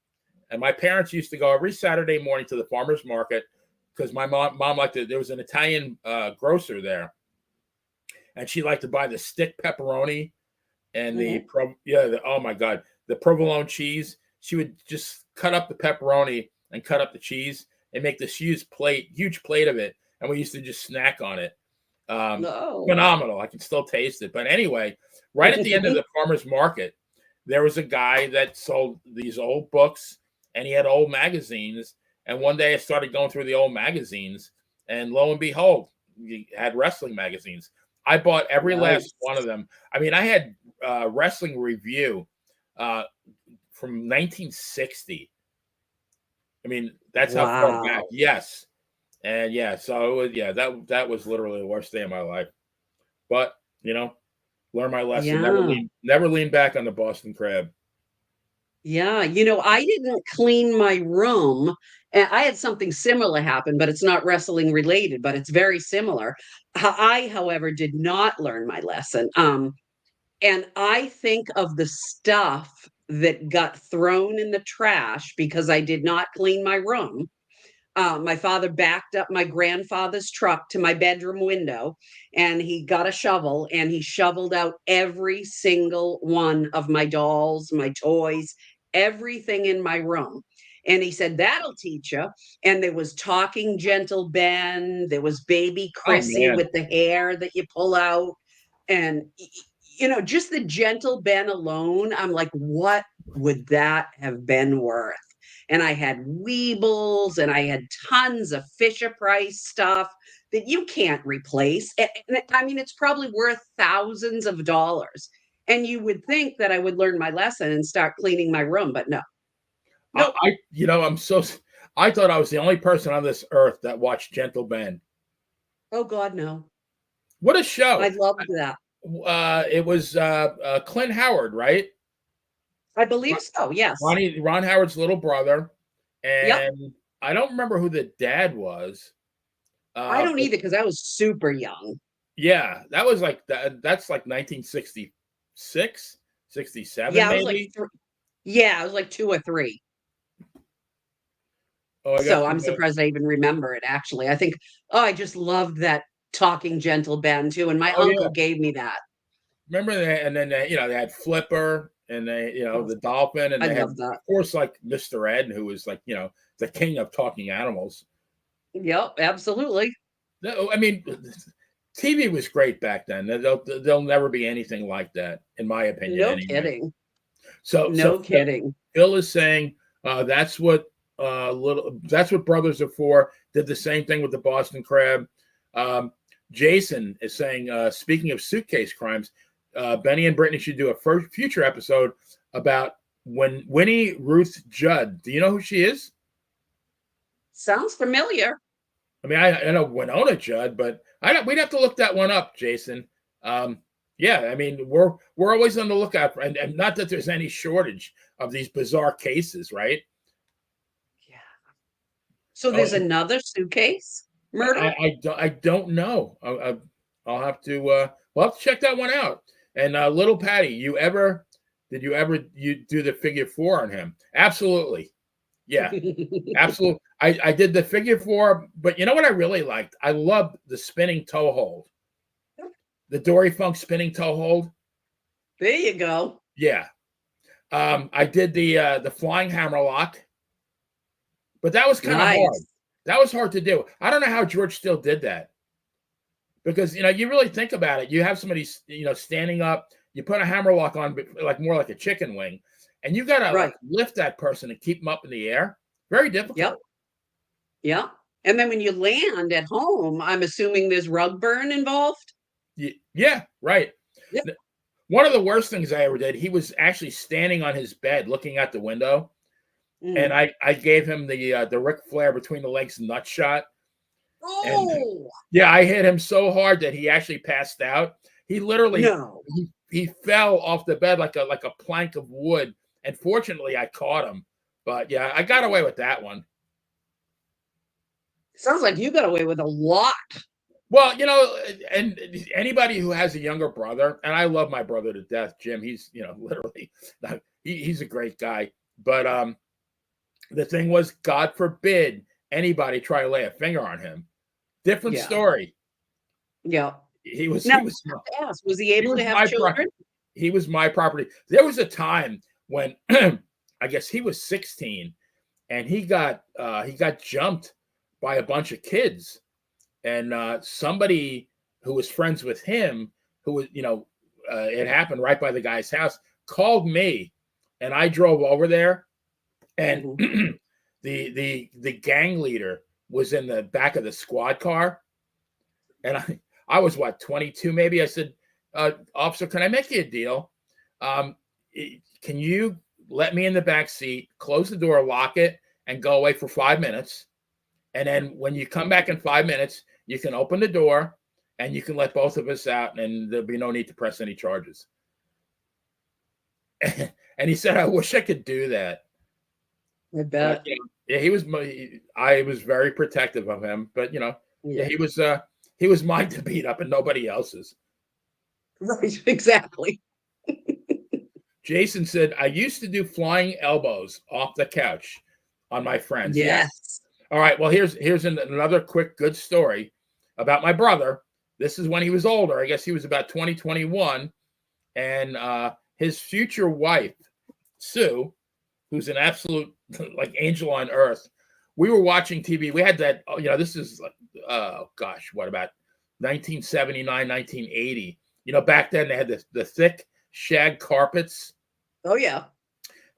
And my parents used to go every Saturday morning to the farmers market because my mom liked it. There was an Italian grocer there, and she liked to buy the stick pepperoni and Mhm. oh my god, the provolone cheese. She would just cut up the pepperoni and cut up the cheese and make this huge plate of it, and we used to just snack on it. Um, No. Phenomenal. I can still taste it. But anyway, right at the end of the farmers market, there was a guy that sold these old books, and he had old magazines. And one day I started going through the old magazines, and lo and behold, he had wrestling magazines. I bought every last Nice. one of them. I mean, I had Wrestling Review uh, from 1960. I mean, that's how far back. Wow. Yes, and yeah, so it was, that was literally the worst day of my life. But learn my lesson. Yeah. Never lean back on the Boston Crab. Yeah, I didn't clean my room. And I had something similar happen, but it's not wrestling related, but it's very similar. I, however, did not learn my lesson. And I think of the stuff that got thrown in the trash because I did not clean my room. My father backed up my grandfather's truck to my bedroom window and he got a shovel and he shoveled out every single one of my dolls, my toys, everything in my room. And he said, "That'll teach you." And there was Talking Gentle Ben, there was Baby Oh Chrissy man. with the hair that you pull out. And, just the Gentle Ben alone, I'm like, what would that have been worth? And I had Weebles and I had tons of Fisher Price stuff that you can't replace. And I mean, it's probably worth thousands of dollars. And you would think that I would learn my lesson and start cleaning my room, but no, nope. I'm so. I thought I was the only person on this earth that watched Gentle Ben. Oh God, no. What a I show! loved that. It was Clint Howard, right? I believe so. Yes. Ron Howard's little brother, Yep. and I don't remember who the dad was. I don't But either because I was super young. yeah, that was like that. That's like 1966, 67, Yeah, I was like, maybe. yeah, I was like two or three. Oh, I got So I'm surprised I even remember it actually. I just loved that Talking Gentle Ben too. And my Oh yeah. uncle gave me that. Remember that? And then they had Flipper and Oh, the dolphin, and I they had, love that. of course, like Mr. Ed, who was like the king of talking animals. Yep, absolutely. No, I mean, TV was great back then. There'll never be anything like that, in my opinion, No anyway. kidding. So No kidding. Phil is saying that's what brothers are for. Did the same thing with the Boston Crab. Jason is saying, speaking of suitcase crimes, Benny and Brittany should do a future episode about Winnie Ruth Judd. Do you know who she is? Sounds familiar. I mean, I know Winona Judd, but we'd have to look that one up, Jason. Yeah, I mean, we're always on the lookout, and not that there's any shortage of these bizarre cases, right? Yeah. So Oh, there's another suitcase murder? I don't know. I'll have to we'll have to check that one out. And little Patty, did you ever do the figure 4 on him? Absolutely. Yeah, absolutely. I did the figure 4, but you know what I really liked? I loved the spinning toe hold. The Dory Funk spinning toe hold. There you go. Yeah. I did the flying hammer lock, but that was kind of hard. Nice. That was hard to do. I don't know how George still did that, because you really think about it. You have somebody standing up. You put a hammer lock on, like more like a chicken wing, and you gotta like lift that person and keep them up in the air. Very difficult. Yep. Yeah. And then when you land at home, I'm assuming there's rug burn involved. Yeah, right. Yep. One of the worst things I ever did, he was actually standing on his bed looking out the window. And I gave him the Ric Flair between the legs nut shot. And Oh, yeah, I hit him so hard that he actually passed out. He literally no. he fell off the bed like a plank of wood. And fortunately, I caught him. But yeah, I got away with that one. Sounds like you got away with a lot. Well, and anybody who has a younger brother, and I love my brother to death, Jim. He's literally he's a great guy. But the thing was, God forbid anybody try to lay a finger on him. Different story. Yeah. He was. Now, He was. was he able to have children? He was my property. There was a time when I guess he was 16, and he got jumped by a bunch of kids, and somebody who was friends with him, who was it happened right by the guy's house, called me, and I drove over there. And the gang leader was in the back of the squad car, and I was 22 maybe. I said, officer, can I make you a deal? Can you let me in the back seat, close the door, lock it, and go away for 5 minutes, and then when you come back in 5 minutes, you can open the door and you can let both of us out, and there'll be no need to press any charges. And he said, I wish I could do that. I bet. Yeah, I was very protective of him, but he was mine to beat up and nobody else's. Right, exactly. Jason said, I used to do flying elbows off the couch on my friends. Yes. All right, well, here's another quick good story about my brother. This is when he was older. I guess he was about 21, and his future wife, Sue, who's an absolute like angel on earth. We were watching TV. We had that, this is like, oh gosh, what about 1979, 1980? Back then they had the thick shag carpets. Oh yeah.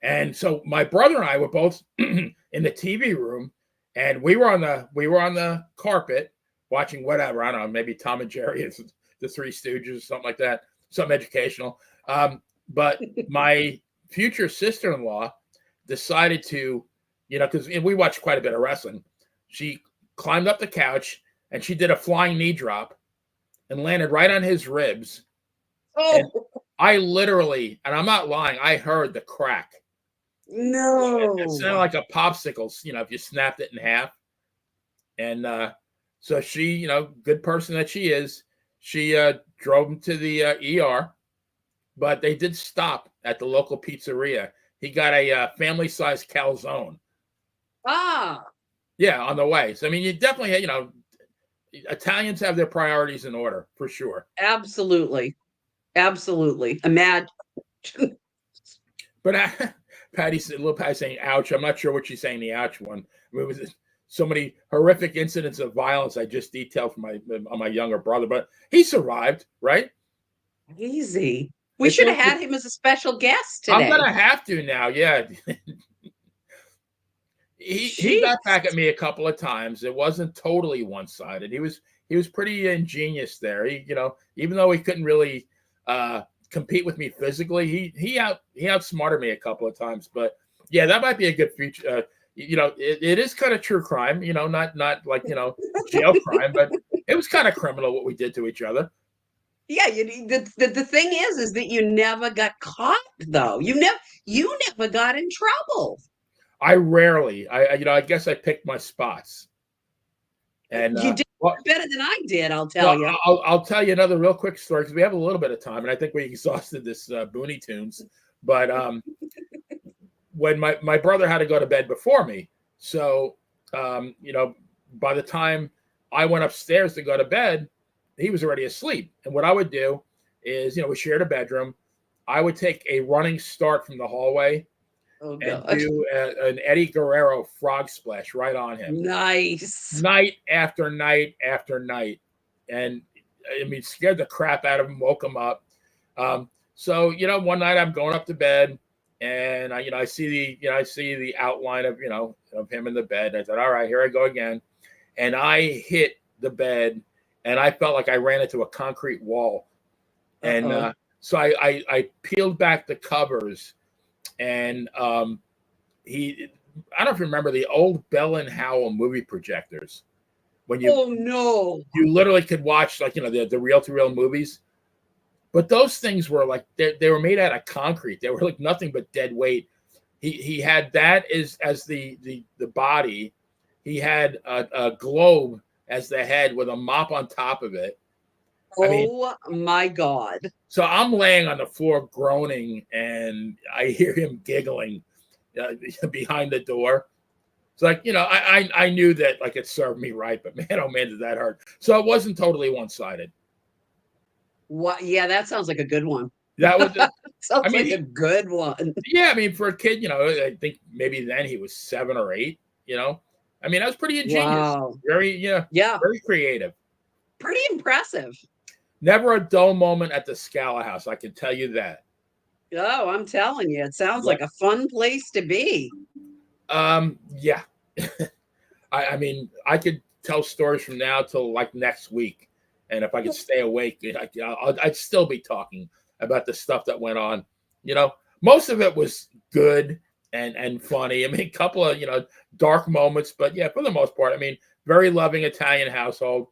And so my brother and I were both in the TV room, and we were on the carpet watching whatever, I don't know, maybe Tom and Jerry, the Three Stooges, something like that, something educational. But my future sister-in-law decided to, because we watched quite a bit of wrestling. She climbed up the couch and she did a flying knee drop and landed right on his ribs. Oh, and I literally, and I'm not lying, I heard the crack. No. It sounded like a popsicle, if you snapped it in half. And so she, good person that she is, she drove him to the ER, but they did stop at the local pizzeria. He got a family-sized calzone. Yeah, on the way. So, I mean, you definitely, Italians have their priorities in order, for sure. Absolutely. Absolutely. Imagine. But little Patty saying "ouch." I'm not sure what she's saying. The ouch one. I mean, it was so many horrific incidents of violence I just detailed from my younger brother, but he survived, right? Easy. We It's should have all. had him as a special guest I'm today. gonna have to now. Yeah, he got Jeez. back at me a couple of times. It wasn't totally one sided. He was pretty ingenious there. Even though he couldn't really compete with me physically, he outsmarted me a couple of times. But yeah, that might be a good future. It is kind of true crime. Not like jail crime, but it was kind of criminal what we did to each other. Yeah, the thing is that you never got caught though. You never got in trouble. I rarely, I guess I picked my spots. And You did well, better than I did, I'll tell well, you. I'll tell you another real quick story because we have a little bit of time, and I think we exhausted this Booney Tunes. But when my brother had to go to bed before me, so by the time I went upstairs to go to bed, he was already asleep. And what I would do is, we shared a bedroom. I would take a running start from the hallway Oh and God. do an Eddie Guerrero frog splash right on him, Nice. night after night after night. And I mean, scared the crap out of him, woke him up. So one night I'm going up to bed, and I see the outline of of him in the bed. I thought, all right, here I go again, and I hit the bed, and I felt like I ran into a concrete wall, and Uh-oh. so I peeled back the covers, and I don't know if you remember the old Bell and Howell movie projectors when Oh no. you literally could watch like the reel to reel movies. But those things were like they were made out of concrete. They were like nothing but dead weight. He had that as the body. He had a globe as the head with a mop on top of it. I mean, Oh my God. so I'm laying on the floor groaning, and I hear him giggling behind the door. It's like I knew that like it served me right, but man, oh man, did that hurt. So it wasn't totally one sided. What? Yeah, that sounds like a good one. That was. I Sounds mean, like a good one. yeah, I mean, for a kid, I think maybe then he was 7 or 8. I mean, that was pretty ingenious, Wow. very, Yeah, very creative. pretty impressive. Never a dull moment at the Scala house. I can tell you that. Oh, I'm telling you, it sounds Yeah. like a fun place to be. Yeah. I mean, I could tell stories from now till like next week, and if I could stay awake, I'd still be talking about the stuff that went on. Most of it was good and funny. I mean, a couple of dark moments, but yeah, for the most part, I mean, very loving Italian household.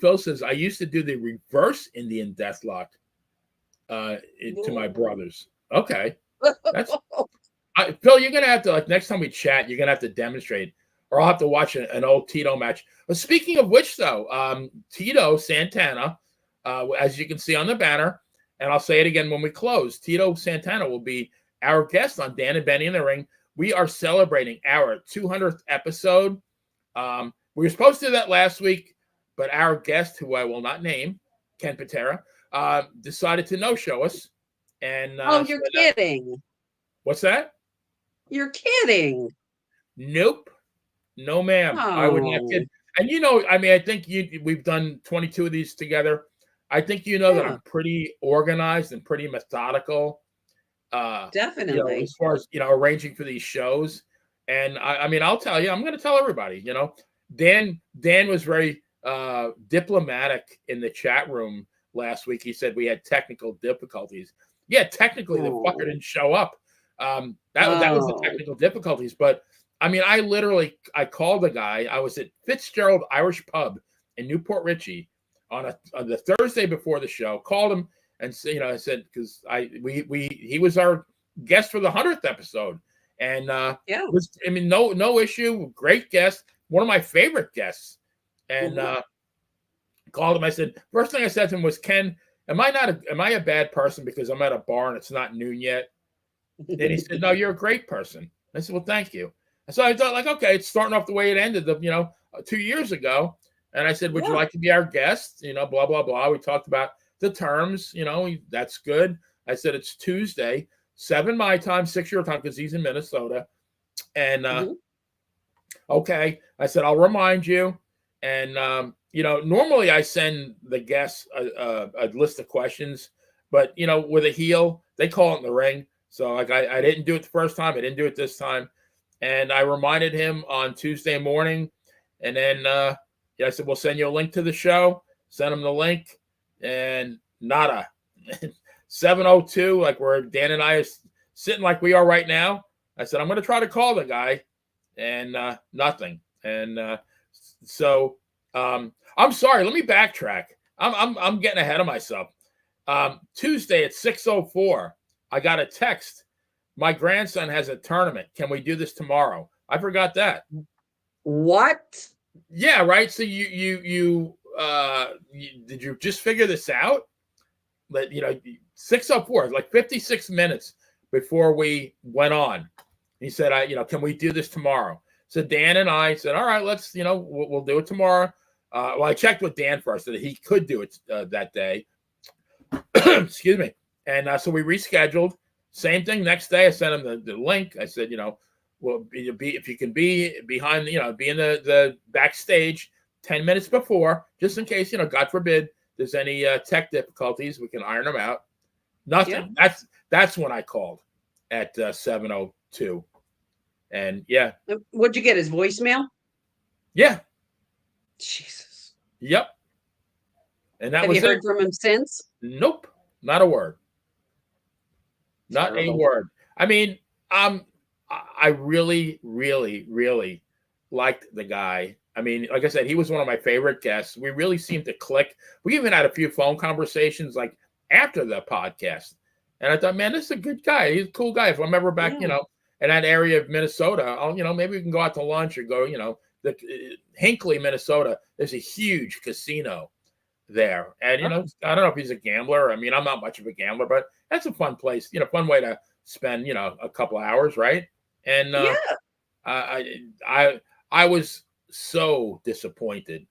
Phil says I used to do the reverse Indian deathlock to my brothers. Okay, that's Phil. You're gonna have to like next time we chat, you're gonna have to demonstrate, or I'll have to watch an old Tito match. But speaking of which, though, Tito Santana, as you can see on the banner, and I'll say it again when we close, Tito Santana will be our guest on Dan and Benny in the Ring. We are celebrating our 200th episode. We were supposed to do that last week, but our guest, who I will not name, Ken Patera, decided to no-show us. And Oh, you're kidding. What's that? You're kidding. Nope. No, ma'am. I would not kid. Oh, And I mean, I think we've done 22 of these together. I think that yeah, I'm pretty organized and pretty methodical. definitely. As far as arranging for these shows. And I mean, I'll tell you, I'm going to tell everybody. Dan was very diplomatic in the chat room last week. He said we had technical difficulties. Yeah, technically the fucker didn't show up. That was the technical difficulties. But I mean, I called the guy. I was at Fitzgerald Irish Pub in Newport Richey on the Thursday before the show. Called him and I said because he was our guest for the 100th episode, and Yeah. no issue. Great guest, one of my favorite guests, and called him. I said first thing I said to him was, Ken, am I a bad person because I'm at a bar and it's not noon yet? And he said, no, you're a great person. I said, well, thank you. And so I thought, like, okay, it's starting off the way it ended, 2 years ago. And I said, would you like to be our guest? Blah, blah, blah. We talked about the terms. That's good. I said it's Tuesday, 7 my time, 6 your time, because he's in Minnesota. And okay, I said I'll remind you. And normally I send the guests a list of questions, but with a heel, they call it in the ring. So like I didn't do it the first time, I didn't do it this time, and I reminded him on Tuesday morning, and then I said we'll send you a link to the show. Send him the link, and nada. 7:02, like where Dan and I are sitting like we are right now. I said I'm going to try to call the guy, and nothing. And so I'm sorry. Let me backtrack. I'm getting ahead of myself. Tuesday at 6:04, I got a text. My grandson has a tournament. Can we do this tomorrow? I forgot that. What? Yeah, right. So you did you just figure this out? That 6:04, like 56 minutes before we went on. He said, can we do this tomorrow? So Dan and I said, all right, let's, we'll do it tomorrow. Well, I checked with Dan first that he could do it that day. Excuse me. And so we rescheduled. Same thing next day. I sent him the link. I said, well, if you can be behind, be in the backstage 10 minutes before, just in case, God forbid, there's any tech difficulties, we can iron them out. Nothing. Yeah. That's when I called at 7:02. And yeah. What'd you get? His voicemail? Yeah. Jesus. Yep. And that Have was you heard from him since? Nope. Not a word. Not a word. I mean, I really, really, really liked the guy. I mean, like I said, he was one of my favorite guests. We really seemed to click. We even had a few phone conversations like after the podcast. And I thought, man, this is a good guy. He's a cool guy. If I'm ever back, in that area of Minnesota, I'll, maybe we can go out to lunch or go, the Hinckley, Minnesota. There's a huge casino there. And, I don't know if he's a gambler. I mean, I'm not much of a gambler, but that's a fun place, fun way to spend, a couple of hours. Right. And I was so disappointed.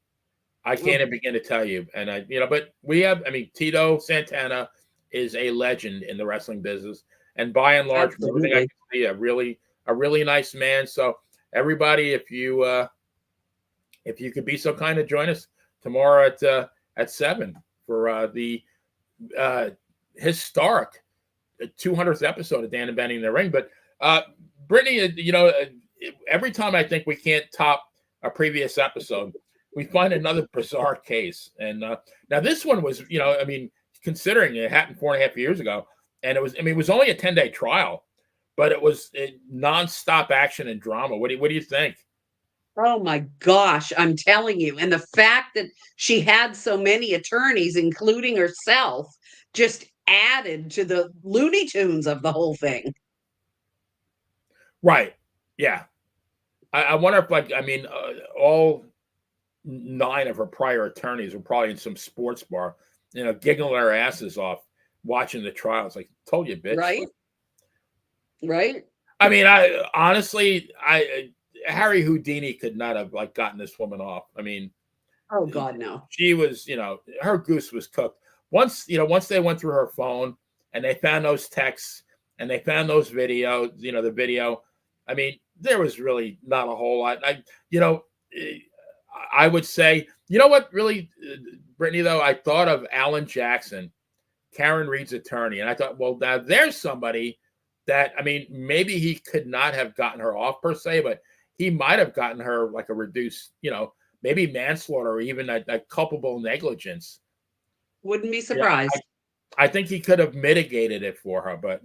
I can't even begin to tell you. And but we have, Tito Santana is a legend in the wrestling business, and by and large, from everything I can see, a really nice man. So everybody, if you could be so kind to join us tomorrow at 7 for the historic 200th episode of Dan and Benny in the Ring. But Brittany, every time I think we can't top a previous episode, we find another bizarre case. And now this one was, considering it happened 4.5 years ago, and it was only a 10-day trial, but it was nonstop action and drama. What do you think? Oh my gosh, I'm telling you. And the fact that she had so many attorneys, including herself, just added to the Looney Tunes of the whole thing. Right. Yeah. I wonder if, all 9 of her prior attorneys were probably in some sports bar, giggling their asses off watching the trials. Like, told you, bitch. Right. Right. I mean, honestly, Harry Houdini could not have gotten this woman off. I mean, oh God, no. She was, her goose was cooked. Once they went through her phone and they found those texts and they found those videos, the video. I mean, there was really not a whole lot. I would say, what really, Brittany, though, I thought of Alan Jackson, Karen Reed's attorney, and I thought, well, now there's somebody that, maybe he could not have gotten her off per se, but he might have gotten her like a reduced, maybe manslaughter or even a culpable negligence. Wouldn't be surprised. I think he could have mitigated it for her, but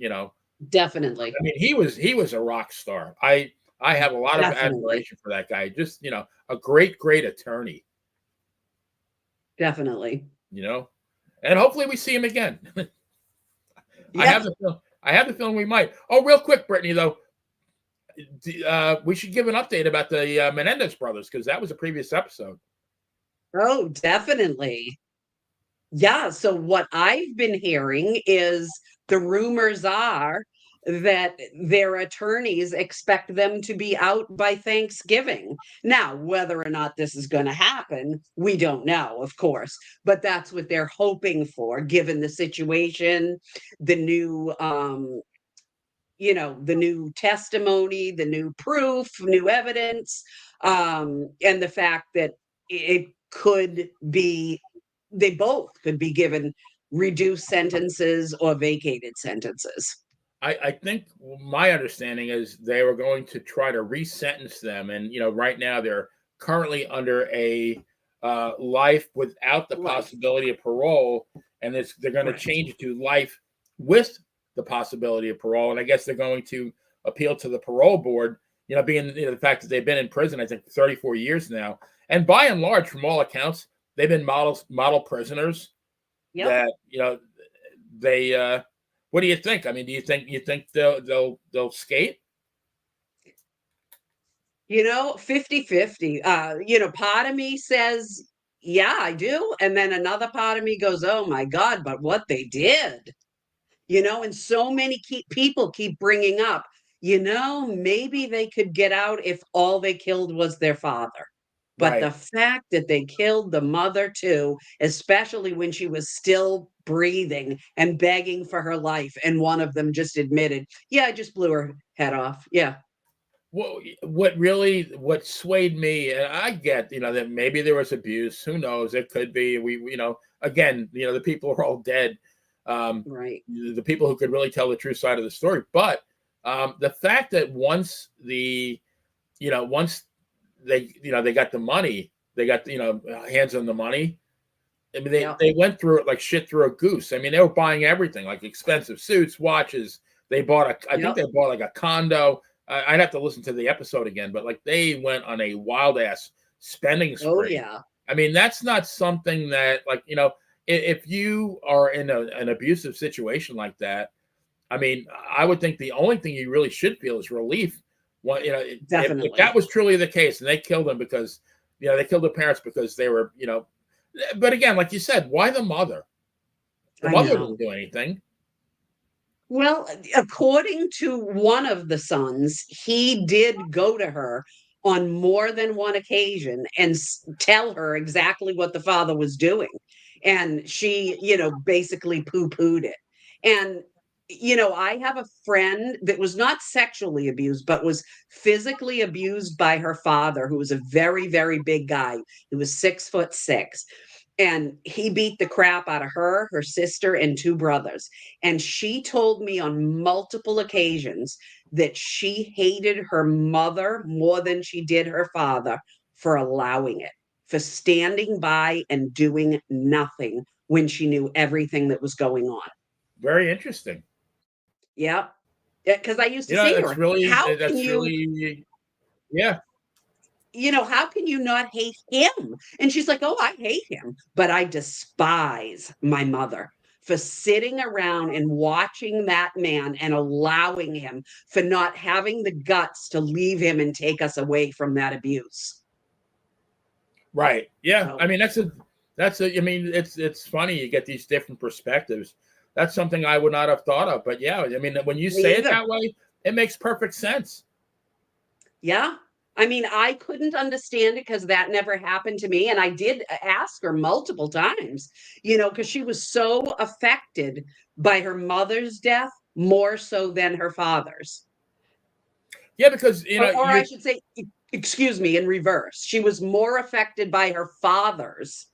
definitely. I mean, he was a rock star. I have a lot of admiration for that guy. Just, a great attorney. Definitely. And hopefully we see him again. I have the feeling we might. Oh, real quick, Brittany, though. We should give an update about the Menendez brothers, because that was a previous episode. Oh, definitely. Yeah. So what I've been hearing is the rumors are that their attorneys expect them to be out by Thanksgiving. Now, whether or not this is going to happen, we don't know, of course, but that's what they're hoping for, given the situation, the new the new testimony, the new proof, new evidence, and the fact that it could be, they both could be given reduced sentences or vacated sentences. I think my understanding is they were going to try to resentence them, and right now they're currently under a life without the Life. possibility of parole, and they're going to Correct. change it to life with the possibility of parole. And I guess they're going to appeal to the parole board, being the fact that they've been in prison, I think 34 years now, and by and large, from all accounts, they've been model prisoners. Yep. That they. What do you think? I mean, do you think they'll skate? 50-50. Part of me says, yeah, I do. And then another part of me goes, oh my God, but what they did, and so many people keep bringing up, maybe they could get out if all they killed was their father. But Right. the fact that they killed the mother too, especially when she was still breathing and begging for her life, and one of them just admitted, yeah, I just blew her head off. Yeah. Well, what swayed me, and I get, that maybe there was abuse. Who knows? It could be. Again, the people are all dead. Right. The people who could really tell the true side of the story. But the fact that once once they got the money, they got, hands on the money. I mean, Yeah. they went through it like shit through a goose. I mean, they were buying everything, like expensive suits, watches. They bought I think they bought like a condo. I'd have to listen to the episode again, but like they went on a wild ass spending spree. Oh yeah. I mean, that's not something that, like, if you are in an abusive situation like that, I mean, I would think the only thing you really should feel is relief. Well, if that was truly the case, and they killed them because, they killed their parents because they were, but again, like you said, why the mother? The mother didn't do anything. Well, according to one of the sons, he did go to her on more than one occasion and tell her exactly what the father was doing. And she, basically poo pooed it. And, I have a friend that was not sexually abused, but was physically abused by her father, who was a very, very big guy. He was 6'6". And he beat the crap out of her sister, and two brothers. And she told me on multiple occasions that she hated her mother more than she did her father for allowing it, for standing by and doing nothing when she knew everything that was going on. Very interesting. Yeah. Because I used to say to her, how can you, yeah. how can you not hate him? And she's like, oh, I hate him, but I despise my mother for sitting around and watching that man and allowing him, for not having the guts to leave him and take us away from that abuse. Right. Yeah. So, I mean, I mean, it's funny. You get these different perspectives. That's something I would not have thought of, but yeah, I mean, when you say it that way, it makes perfect sense. Yeah. I mean, I couldn't understand it because that never happened to me. And I did ask her multiple times, because she was so affected by her mother's death more so than her father's. Yeah, because, or I should say, excuse me, in reverse. She was more affected by her father's,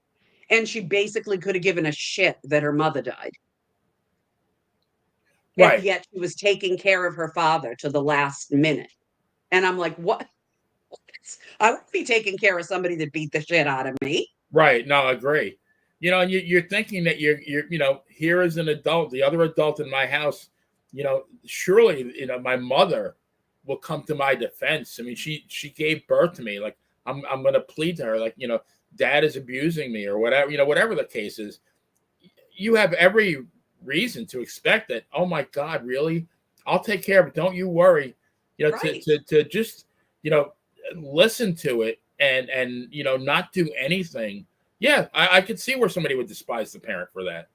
and she basically could have given a shit that her mother died. Right. And yet she was taking care of her father to the last minute. And I'm like, what? I wouldn't be taking care of somebody that beat the shit out of me. Right. No, I agree. And you're thinking that you're here as an adult, the other adult in my house, surely, my mother will come to my defense. I mean, she gave birth to me. Like, I'm going to plead to her, like, dad is abusing me or whatever, whatever the case is. You have every reason to expect that. Oh my God, really? I'll take care of it. Don't you worry. Right. to just, listen to it and not do anything. Yeah, I could see where somebody would despise the parent for that.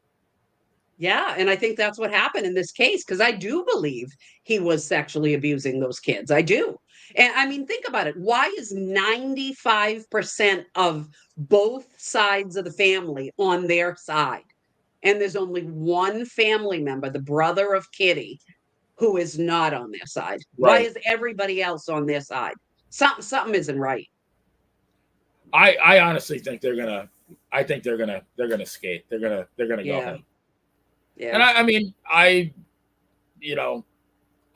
Yeah, and I think that's what happened in this case because I do believe he was sexually abusing those kids. I do. And I mean, think about it. Why is 95% of both sides of the family on their side? And there's only one family member, the brother of Kitty, who is not on their side. Why Right. is everybody else on their side? Something isn't right. I honestly think they're gonna skate. They're gonna go Yeah, home. And yeah, I mean, you know,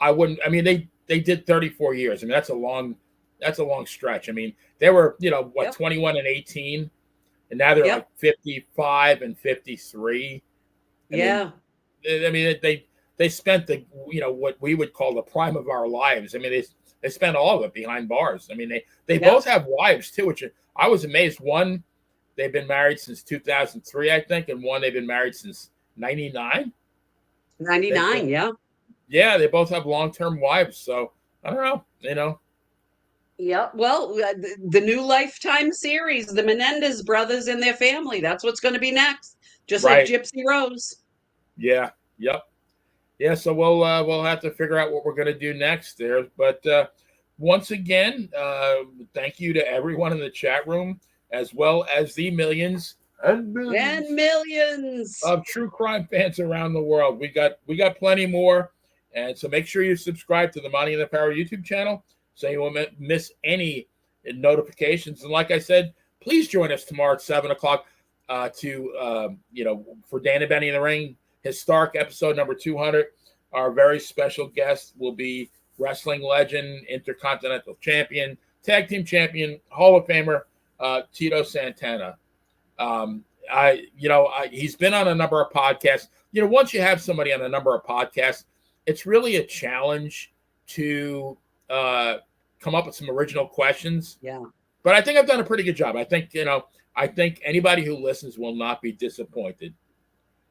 I wouldn't. I mean, they did 34 years. I mean, that's a long stretch. I mean, they were, what, yep, 21 and 18, and now they're yep, like 55 and 53. I mean, yeah, they spent what we would call the prime of our lives. I mean, they spent all of it behind bars. I mean, they yep. both have wives too, which I was amazed. One, they've been married since 2003, I think, and one they've been married since 99. They, 99, yeah. yeah, they both have long-term wives. So I don't know, Yeah, well, the new Lifetime series, the Menendez brothers and their family. That's what's going to be next. Just like right? Gypsy Rose. Yeah, yep, yeah. So we'll have to figure out what we're gonna do next there. But once again, thank you to everyone in the chat room, as well as the millions and And millions millions. of true crime fans around the world. We got plenty more, and so make sure you subscribe to the Money and the Power YouTube channel so you won't miss any notifications. And like I said, please join us tomorrow at 7 o'clock for Dan and Benny in the Ring historic episode number 200. Our very special guest will be wrestling legend, intercontinental champion, tag team champion, Hall of Famer Tito Santana. He's been on a number of podcasts. Once you have somebody on a number of podcasts, it's really a challenge to come up with some original questions. Yeah. But I think I've done a pretty good job. I think anybody who listens will not be disappointed.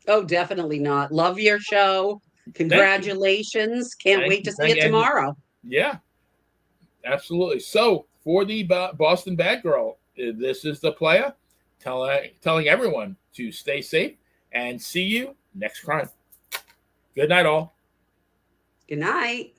Oh, definitely not. Love your show. Thank you. Congratulations. Can't Thank wait you. to see it And tomorrow. yeah, absolutely. So for the Boston Bad Girl, this is the Playa telling everyone to stay safe and see you next crime. Good night, all. Good night.